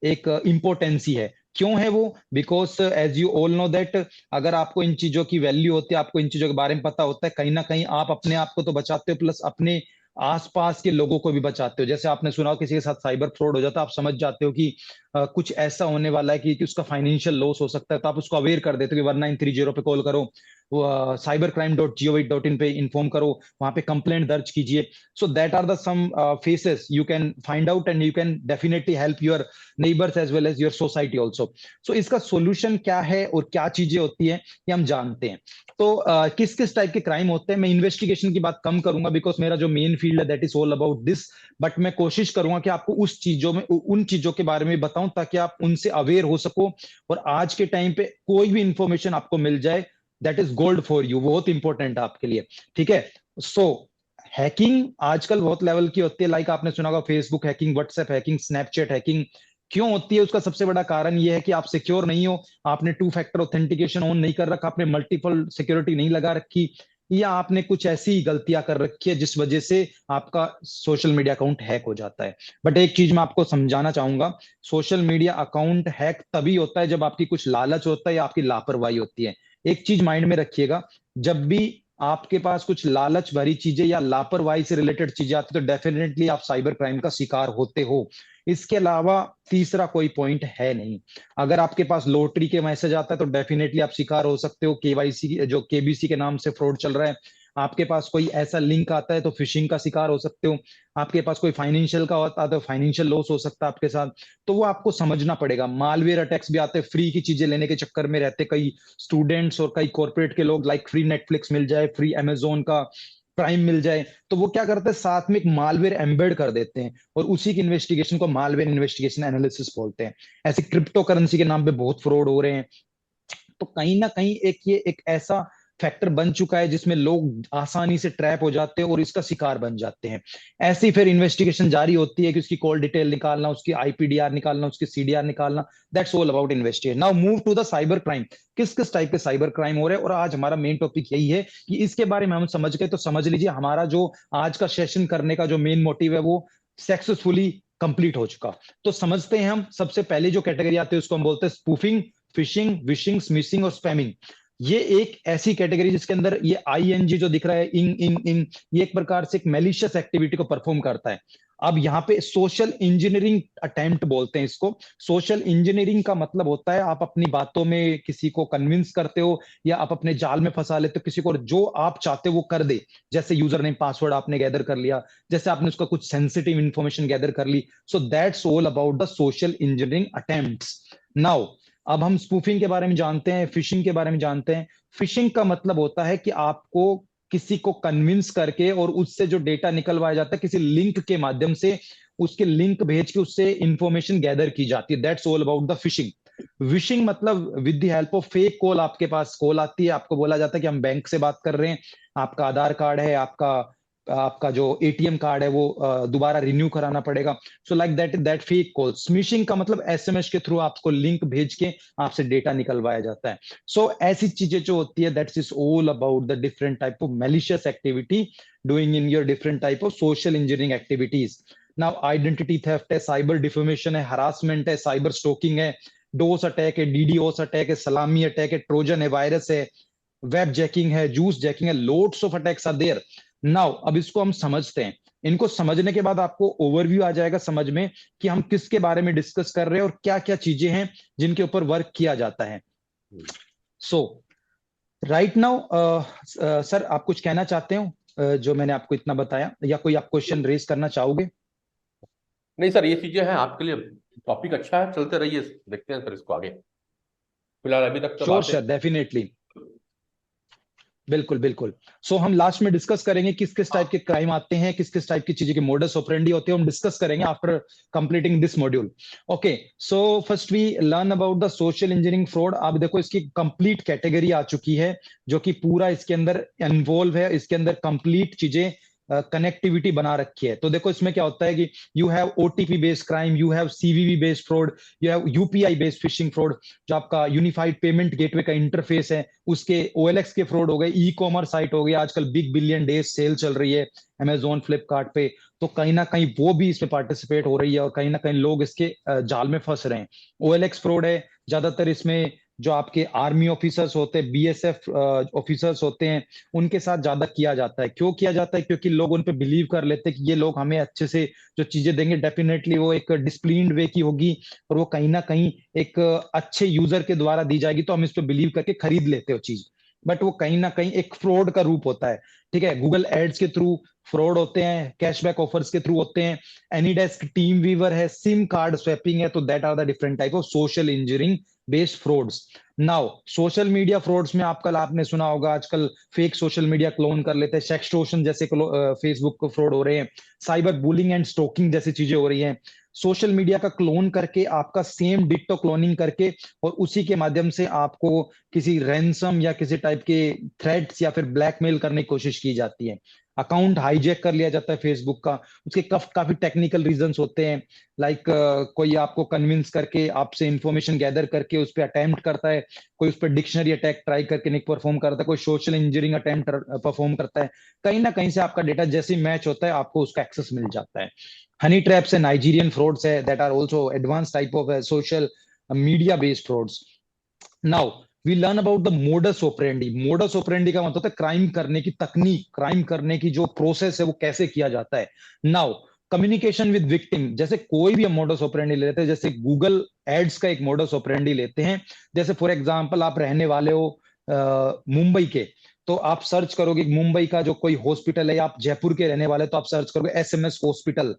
एक इम्पोर्टेंसी है। क्यों है वो? Because as you all know that अगर आपको इन चीजों की वैल्यू होती है, आपको इन चीजों के बारे में पता होता है, कहीं ना कहीं आप अपने आप को तो बचाते हो, प्लस अपने आसपास के लोगों को भी बचाते हो। जैसे आपने सुना हो किसी के साथ साइबर फ्रॉड हो जाता है, आप समझ जाते हो कि कुछ ऐसा होने वाला है कि उसका फाइनेंशियल लॉस हो सकता है, तो आप उसको अवेयर कर देते हो कि 1930 पे कॉल करो, cybercrime.gov.in पे इन्फॉर्म करो, वहां पे कंप्लेंट दर्ज कीजिए। So that are the some faces you can find out, and you can definitely help your neighbours as well as your society also. सो इसका सोल्यूशन क्या है और क्या चीजें होती है ये हम जानते हैं। तो किस किस टाइप के क्राइम होते हैं, मैं इन्वेस्टिगेशन की बात कम करूंगा बिकॉज मेरा जो मेन फील्ड है that is all about this, but मैं कोशिश करूंगा कि आपको उस चीजों में उन चीजों के बारे में बताऊं ताकि आप उनसे अवेयर हो सको, और आज के टाइम पे कोई भी इंफॉर्मेशन आपको मिल जाए that is gold for you, बहुत इंपॉर्टेंट है आपके लिए। ठीक है। सो हैकिंग आजकल बहुत लेवल की होती है, लाइक आपने सुना होगा Facebook hacking, WhatsApp hacking, Snapchat hacking. क्यों होती है? उसका सबसे बड़ा कारण यह है कि आप सिक्योर नहीं हो, आपने टू फैक्टर ऑथेंटिकेशन ऑन नहीं कर रखा, आपने मल्टीपल सिक्योरिटी नहीं लगा रखी, या आपने कुछ ऐसी गलतियां कर रखी है जिस वजह से आपका सोशल मीडिया अकाउंट हैक हो जाता है। बट एक चीज मैं आपको समझाना चाहूंगा, सोशल मीडिया अकाउंट हैक तभी होता है जब आपकी कुछ लालच होता है या आपकी लापरवाही होती है। एक चीज माइंड में रखिएगा, जब भी आपके पास कुछ लालच भरी चीजें या लापरवाही से रिलेटेड चीजें आती तो डेफिनेटली आप साइबर क्राइम का शिकार होते हो। इसके अलावा तीसरा कोई पॉइंट है नहीं। अगर आपके पास लॉटरी के मैसेज आता है तो डेफिनेटली आप शिकार हो सकते हो, केवाईसी जो केबीसी के नाम से फ्रॉड चल रहा है। आपके पास कोई ऐसा लिंक आता है तो फिशिंग का शिकार हो सकते हो। आपके पास कोई फाइनेंशियल का आता है तो फाइनेंशियल लॉस हो सकता है आपके साथ। तो वो आपको समझना पड़ेगा। मालवेयर अटैक्स भी आते हैं, फ्री की चीजें लेने के चक्कर में रहते कई स्टूडेंट्स और कई कॉर्पोरेट के लोग, लाइक फ्री नेटफ्लिक्स मिल जाए, फ्री अमेजोन का प्राइम मिल जाए, तो वो क्या करते हैं साथ में एक मालवेयर एम्बेड कर देते हैं, और उसी की इन्वेस्टिगेशन को मालवेयर इन्वेस्टिगेशन एनालिसिस बोलते हैं। ऐसे क्रिप्टो करेंसी के नाम पे बहुत फ्रॉड हो रहे हैं। तो कहीं ना कहीं ये एक ऐसा फैक्टर बन चुका है जिसमें लोग आसानी से ट्रैप हो जाते हैं और इसका शिकार बन जाते हैं। ऐसी फिर इन्वेस्टिगेशन जारी होती है कि उसकी कॉल डिटेल निकालना, उसकी आईपीडीआर निकालना, उसकी सीडीआर निकालना। That's all about investigation. Now move to the cyber crime. किस किस टाइप के साइबर क्राइम हो रहे हैं, और आज हमारा मेन टॉपिक यही है कि इसके बारे में हम समझ गए तो समझ लीजिए हमारा जो आज का सेशन करने का जो मेन मोटिव है वो सक्सेसफुली कंप्लीट हो चुका। तो समझते हैं हम, सबसे पहले जो कैटेगरी आती है उसको हम बोलते हैं स्पूफिंग, फिशिंग, विशिंग, स्मिशिंग और स्पैमिंग। ये एक ऐसी कैटेगरी जिसके अंदर ये आईएनजी जो दिख रहा है, इंग इंग इंग, ये एक प्रकार से एक मेलिशियस एक्टिविटी को परफॉर्म करता है। अब यहाँ पे सोशल इंजीनियरिंग अटेम्प्ट बोलते हैं इसको। सोशल इंजीनियरिंग का मतलब होता है आप अपनी बातों में किसी को कन्विंस करते हो, या आप अपने जाल में फंसा लेते हो किसी को, और जो आप चाहते हो वो कर दे। जैसे यूजर नेम पासवर्ड आपने गैदर कर लिया, जैसे आपने उसका कुछ सेंसिटिव इंफॉर्मेशन गैदर कर ली। So that's all about the social engineering attempts. Now अब हम स्पूफिंग के बारे में जानते हैं, फिशिंग के बारे में जानते हैं। फिशिंग का मतलब होता है कि आपको किसी को कन्विंस करके और उससे जो डेटा निकलवाया जाता है किसी लिंक के माध्यम से, उसके लिंक भेज के उससे इंफॉर्मेशन गैदर की जाती है। That's all about the phishing. Vishing मतलब with the help of fake call, आपके पास कॉल आती है, आपको बोला जाता है कि हम बैंक से बात कर रहे हैं, आपका आधार कार्ड है, आपका आपका जो एटीएम कार्ड है वो दोबारा रिन्यू कराना पड़ेगा। So like that fake call. Smishing का मतलब एसएमएस के थ्रू आपको लिंक भेज के आपसे डेटा निकलवाया जाता है। सो ऐसी चीजें जो होती है that's is all about the different type of malicious activity doing in your different type of social engineering activities. Now identity theft है, साइबर डिफेमेशन है, हरासमेंट है, साइबर स्टोकिंग है, डोस अटैक है, डीडोस अटैक है, salami attack है, Trojan है, virus है, web jacking है, जूस जैकिंग है, loads of attacks are there. Now अब इसको हम समझते हैं। इनको समझने के बाद आपको ओवरव्यू आ जाएगा समझ में कि हम किसके बारे में डिस्कस कर रहे हैं और क्या क्या चीजें हैं जिनके ऊपर वर्क किया जाता है। सो राइट नाउ सर, आप कुछ कहना चाहते हो जो मैंने आपको इतना बताया, या कोई आप क्वेश्चन रेज करना चाहोगे? नहीं सर, ये चीजें हैं आपके लिए, टॉपिक अच्छा है, चलते रहिए, देखते हैं सर इसको आगे। फिलहाल अभी तक तो श्योर बातें। सर, डेफिनेटली, बिल्कुल बिल्कुल। सो हम लास्ट में डिस्कस करेंगे किस किस टाइप के क्राइम आते हैं, किस किस टाइप की चीजें के मोडस ऑपरेंडी होते हैं, हम डिस्कस करेंगे after completing this module. Okay, so first we learn about the social engineering fraud. आप देखो इसकी कंप्लीट कैटेगरी आ चुकी है जो कि पूरा इसके अंदर इन्वॉल्व है, इसके अंदर कंप्लीट चीजें कनेक्टिविटी बना रखी है। तो देखो इसमें क्या होता है कि you have OTP based crime, you have CVV based fraud, you have UPI based fishing fraud, जो आपका यूनिफाइड पेमेंट गेटवे का इंटरफेस है उसके ओएलएक्स के फ्रॉड हो गए, ई कॉमर्स साइट हो गई, आजकल बिग बिलियन डेज सेल चल रही है अमेजोन फ्लिपकार्ट पे, तो कहीं ना कहीं वो भी इसमें पार्टिसिपेट हो रही है और कहीं ना कहीं लोग इसके जाल में फंस रहे हैं। ओएलएक्स फ्रॉड है ज्यादातर, इसमें जो आपके आर्मी ऑफिसर्स होते हैं, बीएसएफ ऑफिसर्स होते हैं, उनके साथ ज्यादा किया जाता है। क्यों किया जाता है? क्योंकि लोग उन पे बिलीव कर लेते हैं कि ये लोग हमें अच्छे से जो चीजें देंगे डेफिनेटली वो एक डिसिप्लिन्ड वे की होगी और वो कहीं ना कहीं एक अच्छे यूजर के द्वारा दी जाएगी, तो हम इस पे बिलीव करके खरीद लेते हो चीज। बट वो कहीं ना कहीं एक फ्रॉड का रूप होता है। ठीक है, गूगल एड्स के थ्रू फ्रॉड होते हैं, कैशबैक ऑफर्स के थ्रू होते हैं, एनीडेस्क, टीम वीवर है, सिम कार्ड स्वैपिंग है, तो that are the different type of social engineering based frauds. Now social media frauds में आपने सुना होगा आजकल फेक सोशल मीडिया क्लोन कर लेते हैं, सेक्सटोर्शन जैसे फेसबुक को फ्रॉड हो रहे हैं, साइबर बुलिंग एंड स्टोकिंग जैसी चीजें हो रही हैं। सोशल मीडिया का क्लोन करके आपका सेम डिट्टो क्लोनिंग करके और उसी के माध्यम से आपको किसी रैंसम या किसी टाइप के थ्रेट्स या फिर ब्लैकमेल करने की कोशिश की जाती है। अकाउंट हाईजैक कर लिया जाता है फेसबुक का, उसके काफी टेक्निकल रीजंस होते हैं। लाइक कोई आपको कन्विंस करके आपसे इंफॉर्मेशन गैदर करके उस पर अटेम्प्ट करता है, कोई उस पर डिक्शनरी अटैक ट्राई करके नहीं परफॉर्म करता है, कोई सोशल इंजीनियरिंग अटेम्प्ट परफॉर्म करता है। कहीं ना कहीं से आपका डेटा जैसे मैच होता है आपको उसका एक्सेस मिल जाता है। हनी ट्रैप्स है, नाइजीरियन फ्रॉड्स है, that are also advance type of social media based frauds. Now we learn about the modus operandi. Modus operandi का मतलब होता है क्राइम करने की तकनीक, क्राइम करने की जो प्रोसेस है वो कैसे किया जाता है। नाउ कम्युनिकेशन विद विक्टिम, जैसे कोई भी हम मोडस ऑपरेंडी ले लेते हैं, जैसे गूगल एड्स का एक मोडस ऑपरेंडी लेते हैं। जैसे फॉर एग्जांपल आप रहने वाले हो मुंबई के, तो आप सर्च करोगे मुंबई का जो कोई हॉस्पिटल है, या आप जयपुर के रहने वाले तो आप सर्च करोगे SMS hospital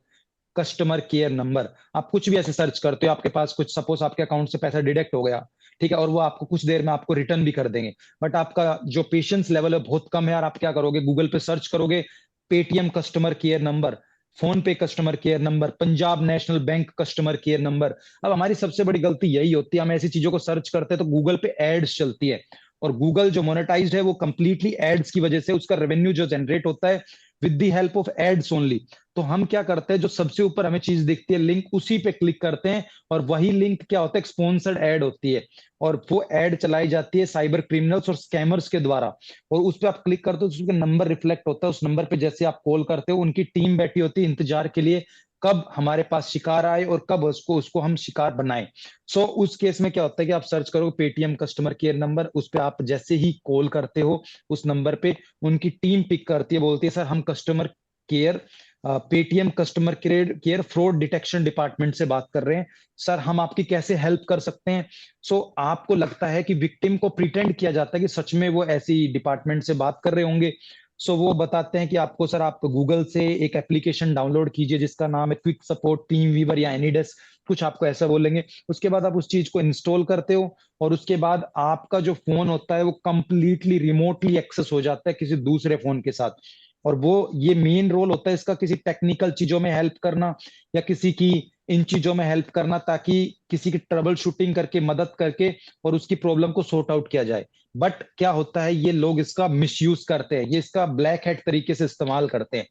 customer care number. आप कुछ भी ऐसे सर्च करते हो, आपके पास कुछ सपोज आपके अकाउंट से पैसा डिडक्ट हो गया, ठीक है, और वो आपको कुछ देर में आपको रिटर्न भी कर देंगे, बट आपका जो पेशेंस लेवल है बहुत कम है, और आप क्या करोगे, गूगल पे सर्च करोगे Paytm customer care number, PhonePe customer care number, Punjab National Bank customer care number. अब हमारी सबसे बड़ी गलती यही होती है, हम ऐसी चीजों को सर्च करते हैं तो गूगल पे एड्स चलती है, और गूगल जो मोनेटाइज्ड है वो कंप्लीटली एड्स की वजह से, उसका रेवेन्यू जो जनरेट होता है with the help of ads only. तो हम क्या करते हैं, जो सबसे ऊपर हमें चीज दिखती है लिंक, उसी पे क्लिक करते हैं, और वही लिंक क्या होता है, स्पॉन्सर्ड एड होती है, और वो एड चलाई जाती है साइबर क्रिमिनल्स और स्कैमर्स के द्वारा, और उस पर आप क्लिक करते हो तो उसका नंबर रिफ्लेक्ट होता है, उस नंबर पे जैसे आप कॉल करते हो उनकी टीम बैठी होती है इंतजार के लिए कब हमारे पास शिकार आए और कब उसको हम शिकार बनाए। सो उस केस में क्या होता है कि आप सर्च करोगे पेटीएम कस्टमर केयर नंबर, उस पर आप जैसे ही कॉल करते हो उस नंबर पे, उनकी टीम पिक करती है, बोलती है सर हम customer care, Paytm customer care fraud detection department से बात कर रहे हैं, सर हम आपकी कैसे हेल्प कर सकते हैं। सो आपको लगता है कि विक्टिम को प्रिटेंड किया जाता है कि सच में वो ऐसी डिपार्टमेंट से बात कर रहे होंगे। सो वो बताते हैं कि आपको सर आप गूगल से एक एप्लीकेशन डाउनलोड कीजिए जिसका नाम है क्विक सपोर्ट टीम वीवर या एनीडेस्क, कुछ आपको ऐसा बोलेंगे। उसके बाद आप उस चीज को इंस्टॉल करते हो, और उसके बाद आपका जो फोन होता है वो कंप्लीटली रिमोटली एक्सेस हो जाता है किसी दूसरे फोन के साथ, और वो ये मेन रोल होता है इसका किसी टेक्निकल चीजों में हेल्प करना या किसी की इन चीजों में हेल्प करना, ताकि किसी की ट्रबल शूटिंग करके मदद करके और उसकी प्रॉब्लम को सॉर्ट आउट किया जाए। बट क्या होता है, ये लोग इसका मिसयूज करते हैं, ये इसका ब्लैक हैट तरीके से इस्तेमाल करते हैं।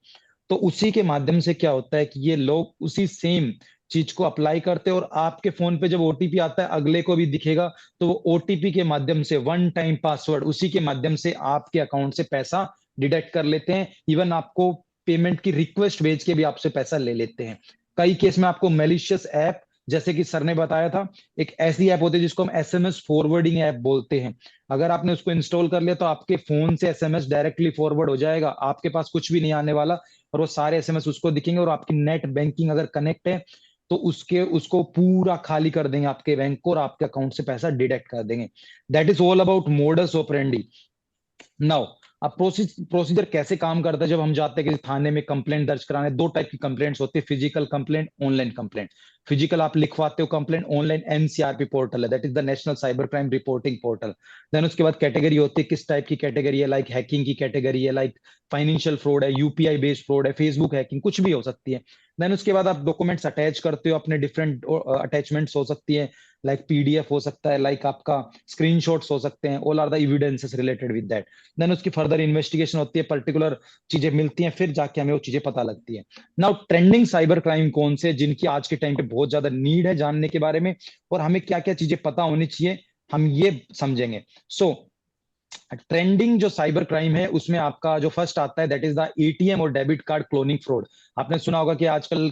तो उसी के माध्यम से क्या होता है कि ये लोग उसी सेम चीज को अप्लाई करते हैं, और आपके फोन पे जब ओटीपी आता है अगले को भी दिखेगा, तो वो ओटीपी के माध्यम से वन टाइम पासवर्ड, उसी के माध्यम से आपके अकाउंट से पैसा डिडक्ट कर लेते हैं, इवन आपको पेमेंट की रिक्वेस्ट भेज के भी आपसे पैसा ले लेते हैं। कई केस में आपको मैलिशियस ऐप जैसे कि सर ने बताया था, एक ऐसी ऐप होती है जिसको हम एसएमएस फॉरवर्डिंग ऐप बोलते हैं। अगर आपने उसको इंस्टॉल कर लिया तो आपके फोन से एसएमएस डायरेक्टली फॉरवर्ड हो जाएगा, आपके पास कुछ भी नहीं आने वाला, और वो सारे एसएमएस उसको दिखेंगे। और आपकी नेट बैंकिंग अगर कनेक्ट है तो उसको पूरा खाली कर देंगे आपके बैंक को, और आपके अकाउंट से पैसा डिडक्ट कर देंगे। That is all about modus operandi. Now अब प्रोसीजर कैसे काम करता है। जब हम जाते हैं किसी थाने में कंप्लेंट दर्ज कराने, दो टाइप की कंप्लेंट्स होती है, physical complaint, online complaint. Physical आप लिखवाते हो कंप्लेंट, ऑनलाइन एनसीआरपी पोर्टल है, that is the national cyber crime reporting portal. Then उसके बाद कैटेगरी होती है, किस टाइप की कैटेगरी है, लाइक हैकिंग की कैटेगरी है, लाइक फाइनेंशियल फ्रॉड है, यूपीआई बेस्ड फ्रॉड है, फेसबुक हैकिंग, कुछ भी हो सकती है। देन उसके बाद आप डॉक्यूमेंट्स अटैच करते हो, अपने डिफरेंट अटैचमेंट्स हो सकती है, लाइक पीडीएफ हो सकता है, लाइक आपका स्क्रीनशॉट्स हो सकते हैं, all are the evidences related with that. Then उसकी फर्दर इन्वेस्टिगेशन होती है, पर्टिकुलर चीजें मिलती हैं, फिर जाके हमें वो चीजें पता लगती है। नाउ ट्रेंडिंग साइबर क्राइम कौन से, जिनकी आज के टाइम पे बहुत ज्यादा नीड है जानने के बारे में, और हमें क्या क्या चीजें पता होनी चाहिए, हम ये समझेंगे। सो ट्रेंडिंग जो साइबर क्राइम है उसमें आपका जो फर्स्ट आता है दैट इज द एटीएम और डेबिट कार्ड क्लोनिंग फ्रॉड। आपने सुना होगा कि आजकल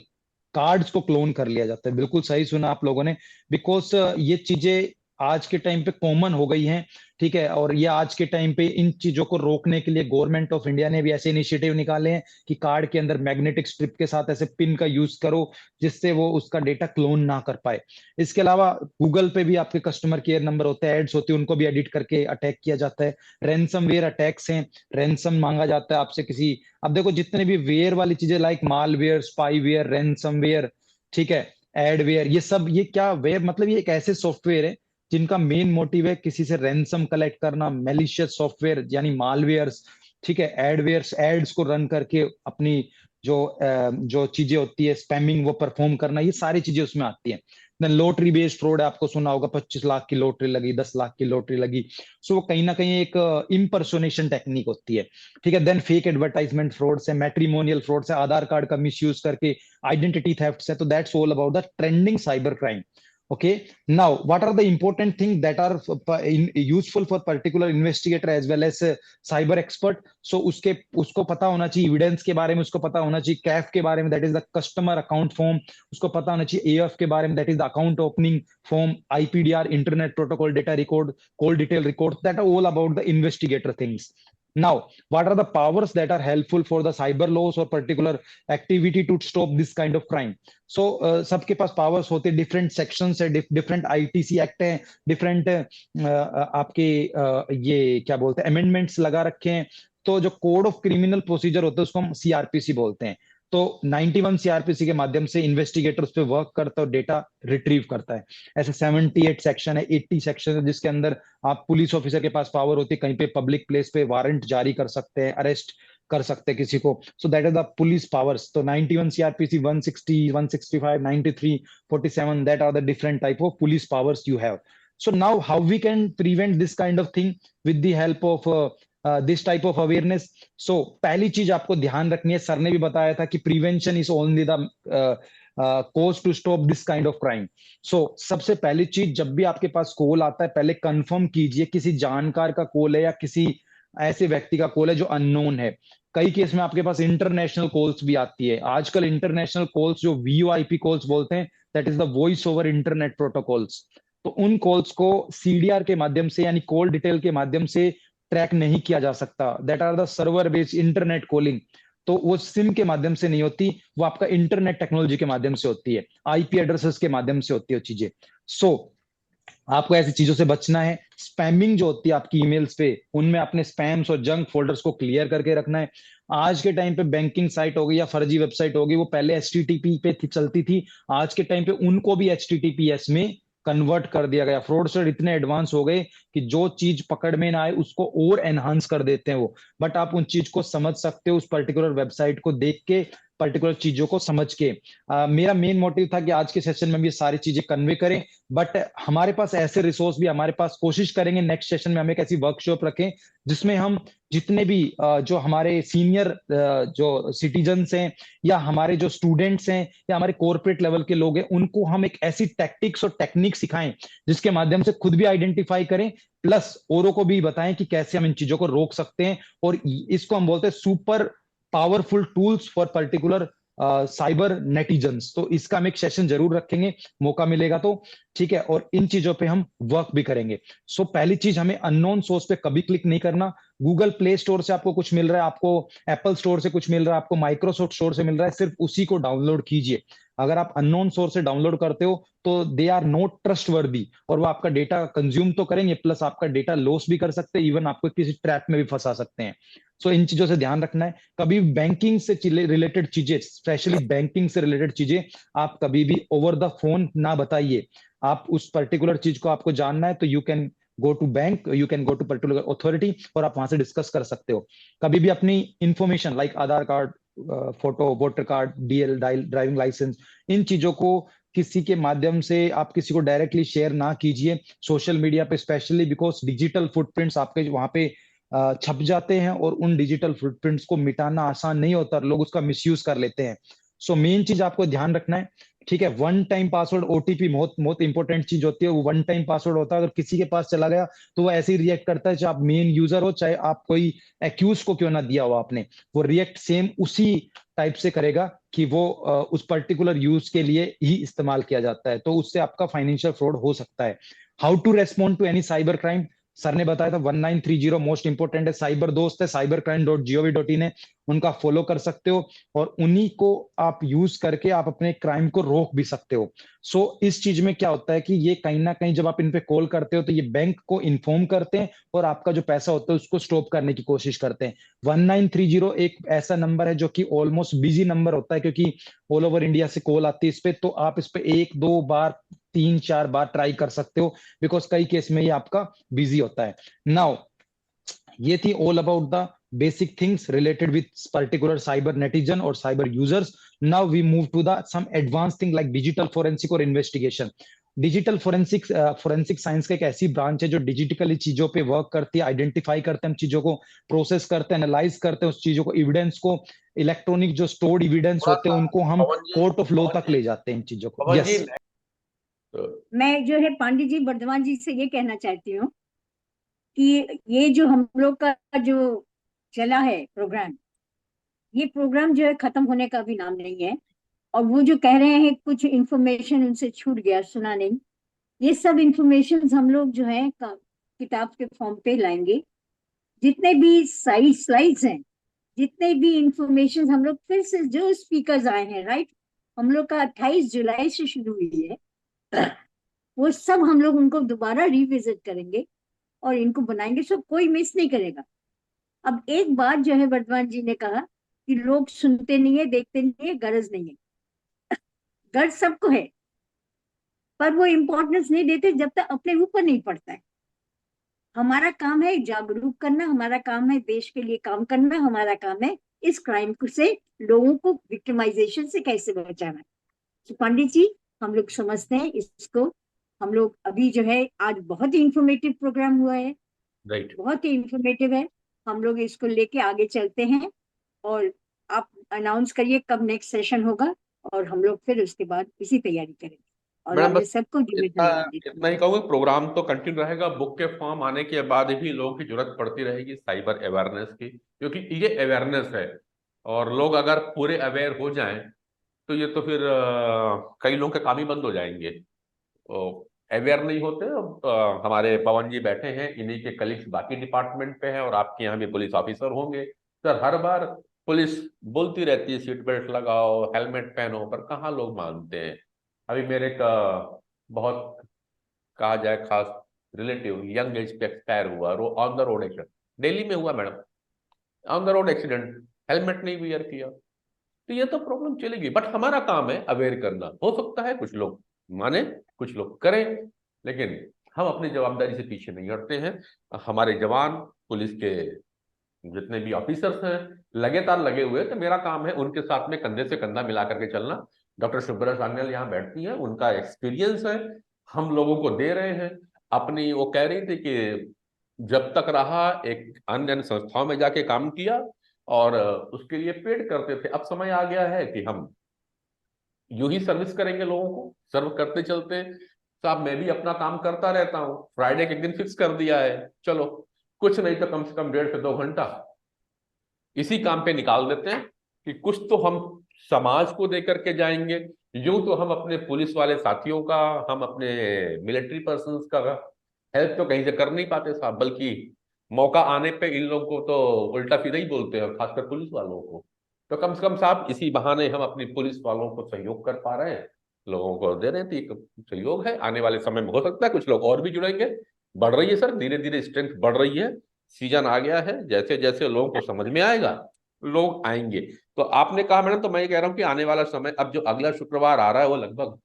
कार्ड्स को क्लोन कर लिया जाता है, बिल्कुल सही सुना आप लोगों ने, बिकॉज ये चीजें आज के टाइम पे कॉमन हो गई हैं, ठीक है। और ये आज के टाइम पे इन चीजों को रोकने के लिए गवर्नमेंट ऑफ इंडिया ने भी ऐसे इनिशिएटिव निकाले हैं कि कार्ड के अंदर मैग्नेटिक स्ट्रिप के साथ ऐसे पिन का यूज करो जिससे वो उसका डेटा क्लोन ना कर पाए। इसके अलावा गूगल पे भी आपके कस्टमर केयर नंबर होते हैं, एड्स होती है, उनको भी एडिट करके अटैक किया जाता है। रैंसमवेयर अटैक्स हैं, रैंसम मांगा जाता है आपसे किसी, अब देखो जितने भी वेयर वाली चीजें लाइक मालवेयर, स्पाईवेयर, रैंसमवेयर, ठीक है, एडवेयर, ये सब, ये क्या वेयर मतलब ये एक ऐसे सॉफ्टवेयर है जिनका मेन मोटिव है किसी से रैंसम कलेक्ट करना, मेलिशियस सॉफ्टवेयर यानी मालवेयर्स, ठीक है, एडवेयर्स, एड्स को रन करके अपनी जो चीजें होती है स्पैमिंग वो परफॉर्म करना, ये सारी चीजें उसमें आती है। देन लॉटरी बेस्ड फ्रॉड है, आपको सुना होगा 25 लाख की लॉटरी लगी, 10 लाख की लॉटरी लगी, सो वो कहीं ना कहीं एक इम्पर्सोनेशन टेक्निक होती है, ठीक है। देन फेक एडवर्टाइजमेंट फ्रॉड से, मैट्रिमोनियल फ्रॉड से, आधार कार्ड का मिसयूज करके आइडेंटिटी थेफ्ट से। तो that's all about the trending cyber crime. Okay, now what are the important things that are useful for particular investigator as well as cyber expert? So उसको पता होना चाहिए evidence के बारे में, उसको पता होना चाहिए कैफ के बारे में, that is the customer account form, उसको पता होना चाहिए एएफ के बारे में, that is the account opening form, IPDR, internet protocol data record, call detail record, that are all about the investigator things. Now, what are the powers that are helpful for the cyber laws or particular activity to stop this kind of crime? सो सबके पास powers होते हैं, different section है, different ITC act है, different आपके ये क्या बोलते हैं अमेंडमेंट्स लगा रखे हैं। तो जो कोड ऑफ क्रिमिनल प्रोसीजर होता है उसको हम सीआरपीसी बोलते हैं। तो 91 सीआरपीसी के माध्यम से इन्वेस्टिगेटर उस पर वर्क करता है और डेटा रिट्रीव करता है। ऐसे 78 सेक्शन है, 80 सेक्शन है, जिसके अंदर आप पुलिस ऑफिसर के पास पावर होती है कहीं पे पब्लिक प्लेस पे वारंट जारी कर सकते हैं, अरेस्ट कर सकते हैं किसी को। So that is the police powers. तो 91 CrPC, 160, 165, 93, 47, that are the different type of police powers you have. So now how we can prevent this kind of thing with the help of this type of awareness. So पहली चीज आपको ध्यान रखनी है, sir ने भी बताया था कि prevention is only the cause to stop this kind of crime. So सबसे पहली चीज, जब भी आपके पास कॉल आता है पहले कंफर्म कीजिए किसी जानकार का कॉल है या किसी ऐसे व्यक्ति का कॉल है जो अननोन है। कई केस में आपके पास इंटरनेशनल कॉल्स भी आती है। आजकल इंटरनेशनल कॉल्स जो वीओआईपी कॉल्स बोलते हैं, that is the voice over internet protocols. तो उन कॉल्स को सीडीआर के माध्यम से यानी कॉल डिटेल के माध्यम से ट्रैक नहीं किया जा सकता। That are the server based internet calling. तो वो सिम के माध्यम से नहीं होती, वो आपका इंटरनेट टेक्नोलॉजी के माध्यम से होती है, आईपी एड्रेसेस के माध्यम से होती है चीजें। सो आपको ऐसी चीजों से बचना है। स्पैमिंग जो होती है आपकी ईमेल्स पे, उनमें अपने स्पैम्स और जंक फोल्डर्स को क्लियर करके रखना है। आज के टाइम पे बैंकिंग साइट हो गई या फर्जी वेबसाइट हो गई, वो पहले एचटीटीपी पे चलती थी, आज के टाइम पे उनको भी एचटीटीपीएस में कन्वर्ट कर दिया गया। फ्रॉडस्टर इतने एडवांस हो गए कि जो चीज पकड़ में ना आए उसको और एनहांस कर देते हैं वो, बट आप उन चीज को समझ सकते हो उस पर्टिकुलर वेबसाइट को देख के, पर्टिकुलर चीजों को समझ के। मेरा मेन मोटिव था कि आज के सेशन में भी ये सारी चीजें कन्वे करें, बट हमारे पास ऐसे रिसोर्स भी हमारे पास, कोशिश करेंगे नेक्स्ट सेशन में हम एक ऐसी वर्कशॉप रखें जिसमें हम जितने भी जो हमारे सीनियर जो सिटीजन्स हैं या हमारे जो स्टूडेंट्स हैं या हमारे कॉर्पोरेट लेवल के लोग हैं, उनको हम एक ऐसी टैक्टिक्स और टेक्निक सिखाएं जिसके माध्यम से खुद भी आइडेंटिफाई करें, प्लस औरों को भी बताएं कि कैसे हम इन चीजों को रोक सकते हैं। और इसको हम बोलते हैं super powerful tools for particular cyber netizens. तो इसका हम एक सेशन जरूर रखेंगे, मौका मिलेगा तो, ठीक है। और इन चीजों पे हम वर्क भी करेंगे। सो पहली चीज, हमें अननोन सोर्स पे कभी क्लिक नहीं करना। गूगल प्ले स्टोर से आपको कुछ मिल रहा है, आपको एप्पल स्टोर से कुछ मिल रहा है, आपको माइक्रोसॉफ्ट स्टोर से मिल रहा है, सिर्फ उसी को डाउनलोड कीजिए। अगर आप अननोन सोर्स से डाउनलोड करते हो तो दे आर नॉट ट्रस्टवर्दी, और वो आपका डेटा कंज्यूम तो करेंगे, प्लस आपका डेटा लॉस भी कर सकते हैं, इवन आपको किसी ट्रैप में भी फंसा सकते हैं। सो इन चीजों से ध्यान रखना है। कभी बैंकिंग से रिलेटेड चीजें, स्पेशली बैंकिंग से रिलेटेड चीजें, आप कभी भी ओवर द फोन ना बताइए। आप उस पर्टिकुलर चीज को आपको जानना है तो you can go to bank, you can go to particular authority, और आप वहां से डिस्कस कर सकते हो। कभी भी अपनी information like Aadhaar card, photo, voter card, DL, driving licence, इन चीजों को किसी के माध्यम से आप किसी को डायरेक्टली शेयर ना कीजिए सोशल मीडिया पे, स्पेशली बिकॉज डिजिटल फुटप्रिंट्स आपके वहां पे छप जाते हैं, और उन डिजिटल फुटप्रिंट्स को मिटाना आसान नहीं होता, लोग उसका मिसयूज कर लेते हैं। सो मेन चीज आपको ध्यान रखना है, ठीक है। वन टाइम पासवर्ड, ओटीपी बहुत बहुत इंपॉर्टेंट चीज होती है। वो वन टाइम पासवर्ड होता है, अगर किसी के पास चला गया तो वो ऐसे ही रिएक्ट करता है, चाहे आप मेन यूजर हो, चाहे आप कोई एक्यूज को क्यों ना दिया हो आपने, वो रिएक्ट सेम उसी टाइप से करेगा कि वो उस पर्टिकुलर यूज के लिए ही इस्तेमाल किया जाता है। तो उससे आपका फाइनेंशियल फ्रॉड हो सकता है। How to respond to any cyber crime, sir ने बताया था 1930 मोस्ट इंपोर्टेंट है। साइबर दोस्त है, cybercrime.gov.in है, उनका फॉलो कर सकते हो, और उन्हीं को आप यूज करके आप अपने क्राइम को रोक भी सकते हो। सो इस चीज में क्या होता है कि ये कहीं ना कहीं जब आप इन पे कॉल करते हो तो ये बैंक को इन्फॉर्म करते हैं, और आपका जो पैसा होता है उसको स्टॉप करने की कोशिश करते हैं। 1930 एक ऐसा नंबर है जो कि ऑलमोस्ट बिजी नंबर होता है, क्योंकि ऑल ओवर इंडिया से कॉल आती है इस पे। तो आप इस पे 1-2 बार, 3-4 बार ट्राई कर सकते हो, बिकॉज कई केस में ये आपका बिजी होता है। नाउ ये थी all about the basic things related with particular cyber netizen और cyber users. Now we move to the some advance thing like digital forensic और इन्वेस्टिगेशन। डिजिटल फोरेंसिक साइंस का एक ऐसी ब्रांच है जो डिजिटली चीजों पे वर्क करती है, आइडेंटिफाई करते हैं हम चीजों को, प्रोसेस करते हैं, एनालाइज करते हैं उस चीजों को, एविडेंस को, इलेक्ट्रॉनिक जो स्टोर्ड एविडेंस थोड़ा होते सा हैं उनको हम पवन जी, कोर्ट ऑफ लॉ पवन तक जी, ले जाते हैं इन चीजों को। पवन जी, यस। मैं जो है पांडे जी वर्धमान जी से ये कहना चाहती हूँ कि ये जो हम लोग का जो चला है प्रोग्राम, ये प्रोग्राम जो है खत्म होने का भी नाम नहीं है। और वो जो कह रहे हैं कुछ इंफॉर्मेशन उनसे छूट गया, सुना नहीं, ये सब इंफॉर्मेशन हम लोग जो है किताब के फॉर्म पे लाएंगे। जितने भी स्लाइड्स हैं, जितने भी इंफॉर्मेशन हम लोग फिर से, जो स्पीकर्स आए हैं, राइट, हम लोग का 28 जुलाई से शुरू हुई है, वो सब हम लोग उनको दोबारा रिविजिट करेंगे और इनको बनाएंगे, सब कोई मिस नहीं करेगा। अब एक बात जो है वर्धमान जी ने कहा कि लोग सुनते नहीं है, देखते नहीं है, गरज नहीं है। गर्ज सबको है, पर वो इम्पोर्टेंस नहीं देते जब तक अपने ऊपर नहीं पड़ता है। हमारा काम है जागरूक करना, हमारा काम है देश के लिए काम करना, हमारा काम है इस क्राइम से लोगों को विक्टिमाइजेशन से कैसे बचाना। तो पंडित जी, हम लोग समझते हैं इसको। हम लोग अभी जो है, आज बहुत ही इंफॉर्मेटिव प्रोग्राम हुआ है, राइट। बहुत ही इंफॉर्मेटिव है। हम लोग इसको लेके आगे चलते हैं, और आप अनाउंस करिए कब नेक्स्ट सेशन होगा, और हम लोग फिर उसके बाद इसी तैयारी करेंगे। और मैडम आपने बस सबको जो इतना धन्यवाद देती हूँ। इतना ही कहूँगा, प्रोग्राम तो कंटिन्यू रहेगा। बुक के फॉर्म आने के बाद भी लोगों की जरूरत पड़ती रहेगी साइबर अवेयरनेस की, क्योंकि ये अवेयरनेस है, और लोग अगर पूरे अवेयर हो जाएं तो ये तो फिर कई लोगों के काम ही बंद हो जाएंगे। अवेयर नहीं होते। हमारे पवन जी बैठे हैं, इन्हीं के कलीग्स बाकी डिपार्टमेंट पे हैं, और आपके यहाँ भी पुलिस ऑफिसर होंगे। सर, हर बार पुलिस बोलती रहती है सीट बेल्ट लगाओ, हेलमेट पहनो, पर कहाँ लोग मानते हैं। अभी मेरे का बहुत, कहा जाए, खास रिलेटिव यंग एज पे एक्सपायर हुआ, on the road accident, Delhi में हुआ madam, on the road accident, helmet नहीं वियर किया। तो ये तो प्रॉब्लम चलेगी, बट हमारा काम है अवेयर करना। हो सकता है कुछ लोग माने, कुछ लोग करें, लेकिन हम अपनी जवाबदारी से पीछे नहीं हटते हैं। हमारे जवान, पुलिस के जितने भी ऑफिसर्स हैं, लगातार लगे हुए हैं, तो मेरा काम है उनके साथ में कंधे से कंधा मिला करके चलना। डॉक्टर शुभ्रा सान्याल यहाँ बैठती हैं, उनका एक्सपीरियंस है, हम लोगों को दे रहे हैं अपनी। वो कह रही थी कि जब तक रहा एक अन्य संस्थाओं में जाके काम किया, और उसके लिए पेड करते थे। अब समय आ गया है कि हम यूं ही सर्विस करेंगे, लोगों को सर्व करते चलते। साहब, मैं भी अपना काम करता रहता हूँ, फ्राइडे के एक दिन फिक्स कर दिया है, चलो कुछ नहीं तो कम से कम 1.5 से 2 घंटा इसी काम पे निकाल देते हैं, कि कुछ तो हम समाज को देकर के जाएंगे। यूं तो हम अपने पुलिस वाले साथियों का, हम अपने मिलिट्री पर्सन्स का हेल्प तो कहीं से कर नहीं पाते साहब, बल्कि मौका आने पे इन लोगों को तो उल्टा सीधा ही बोलते हैं, खासकर पुलिस वालों को। तो कम से कम साहब इसी बहाने हम अपनी पुलिस वालों को सहयोग कर पा रहे हैं, लोगों को दे रहे हैं, तो एक सहयोग है। आने वाले समय में हो सकता है कुछ लोग और भी जुड़ेंगे। बढ़ रही है सर, धीरे धीरे स्ट्रेंथ बढ़ रही है, सीजन आ गया है, जैसे जैसे लोगों को समझ में आएगा लोग आएंगे। तो आपने कहा मैडम, तो मैं ये कह रहा हूँ कि आने वाला समय, अब जो अगला शुक्रवार आ रहा है वो लगभग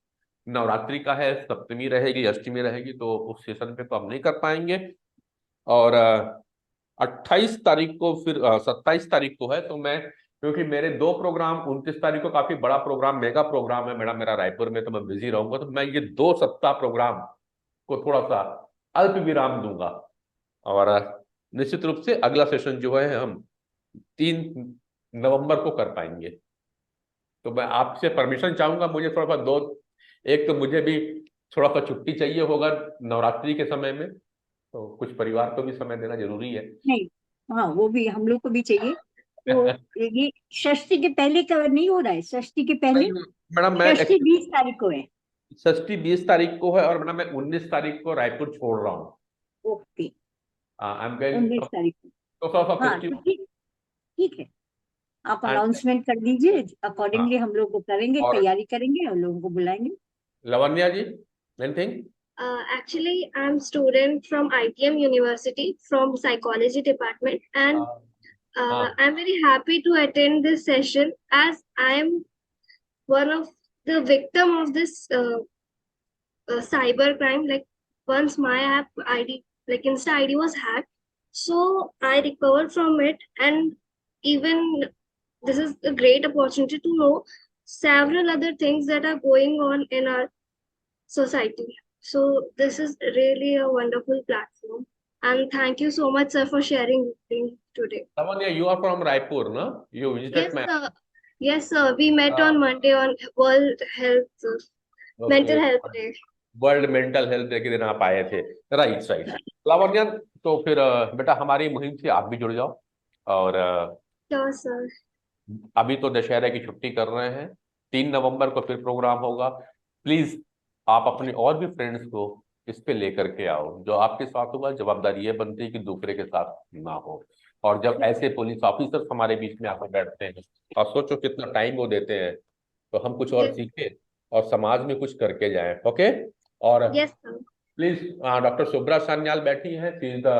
नवरात्रि का है, सप्तमी रहेगी, अष्टमी रहेगी, तो उस सेशन पे तो हम नहीं कर पाएंगे। और 28 तारीख को, फिर 27 तारीख को है, तो मैं, क्योंकि मेरे 2 प्रोग्राम, 29 तारीख को काफी बड़ा प्रोग्राम, मेगा प्रोग्राम है मैडम मेरा रायपुर में, तो मैं बिजी रहूंगा, तो मैं ये 2 सप्ताह प्रोग्राम को थोड़ा सा अल्प विराम दूंगा। और निश्चित रूप से अगला सेशन जो है हम 3 नवंबर को कर पाएंगे। तो मैं आपसे परमिशन चाहूंगा, मुझे थोड़ा सा एक तो मुझे भी थोड़ा सा छुट्टी चाहिए होगा नवरात्रि के समय में, तो कुछ परिवार को भी समय देना जरूरी है। नहीं, हाँ वो भी हम लोग को भी चाहिए। तो ये षष्ठी के पहले कवर नहीं हो रहा है? षष्ठी के पहले? नहीं मैडम, मैं षष्ठी 20 तारीख को है। षष्ठी 20 तारीख को है, और मैडम मैं 19 तारीख को रायपुर छोड़ रहा हूँ। ओके, आई एम गोइंग 19 तारीख को। तो थोड़ा सा हाँ तो फेस्टिवल। ठीक, ठीक है, आप एंड अनाउंसमेंट कर दीजिए, अकॉर्डिंगली हम लोग को करेंगे, और तैयारी करेंगे और लोगों को बुलाएंगे। लवन्या जी, anything? Actually, I'm student from ITM University from psychology department, and हाँ I'm very happy to attend this session as I am one of the victim of this cyber crime. Like once my app ID, like Insta ID was hacked, so I recovered from it, and even this is a great opportunity to know several other things that are going on in our society. So this is really a wonderful platform. And thank you so much, sir, for sharing with me today. Lavanya, you are from Raipur, no? You visited Yes, my sir. Yes, sir. We met Uh, on Monday on World Health, Mental Health Day. World mental health day के दिन आप आए थे, right right. Lavanya, तो फिर बेटा हमारी मुहिम से आप भी जुड़ जाओ। और Sure, sir. अभी तो दशहरे की छुट्टी कर रहे हैं, 3 नवंबर को फिर प्रोग्राम होगा। प्लीज आप अपने और भी फ्रेंड्स को इस पे लेकर के आओ। जो आपके साथ होगा, जवाबदारी ये बनती है कि दूसरे के साथ ना हो। और जब ऐसे पुलिस ऑफिसर्स हमारे बीच में आकर बैठते हैं, और सोचो कितना टाइम वो देते हैं, तो हम कुछ और Yes, सीखें और समाज में कुछ करके जाएं। ओके। और yes, sir. Please, doctor Shubhra Sanyal बैठी हैं, she is the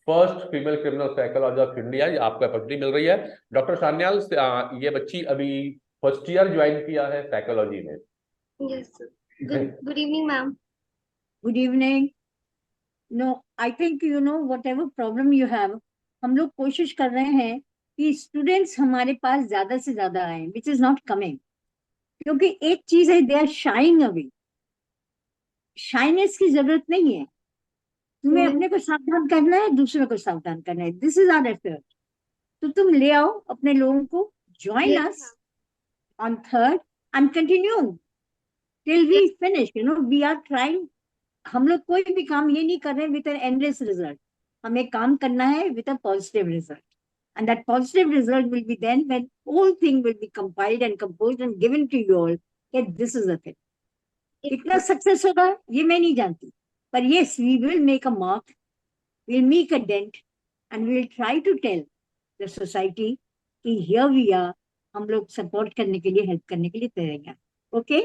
first female criminal psychology of India, आपको अपॉर्चुनिटी मिल रही है। डॉक्टर सान्याल, ये बच्ची अभी फर्स्ट ईयर ज्वाइन किया है साइकोलॉजी में। Yes, sir. Good evening, ma'am. Good evening. No, I think you know whatever problem you have, हम लोग कोशिश कर रहे हैं कि स्टूडेंट्स हमारे पास ज्यादा से ज्यादा आए, विच इज नॉट कमिंग। क्योंकि एक चीज है, they are shying away. Shyness की जरूरत नहीं है, तुम्हें अपने को सावधान करना है, दूसरों को सावधान करना है। This is our effort. तो तुम ले आओ अपने लोगों को, join Yes, us on 3rd and continue till we finish. You know, we are trying. हम लोग कोई भी काम ये नहीं कर रहे with an endless result. हमें काम करना है with a positive result, and that positive result will be then when whole thing will be compiled and composed and given to you all that this is the thing. कितना success होगा ये मैं नहीं जानती, पर yes, we will make a mark, we'll make a dent, and we'll try to tell the society कि here we are, हम लोग सपोर्ट करने के लिए, हेल्प करने के लिए तैयार हैं। Okay,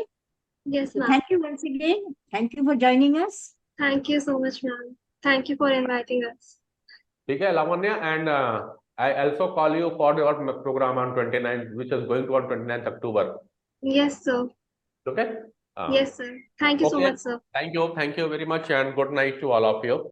yes, ma'am. Thank you once again, thank you for joining us. Thank you so much, ma'am. Thank you for inviting us. ठीक है Lavanya, and I also call you for your program on 29 which is going to on 29 October. Yes, sir. Okay. Yes, sir. Thank you so Okay. much, sir. Thank you very much, and good night to all of you.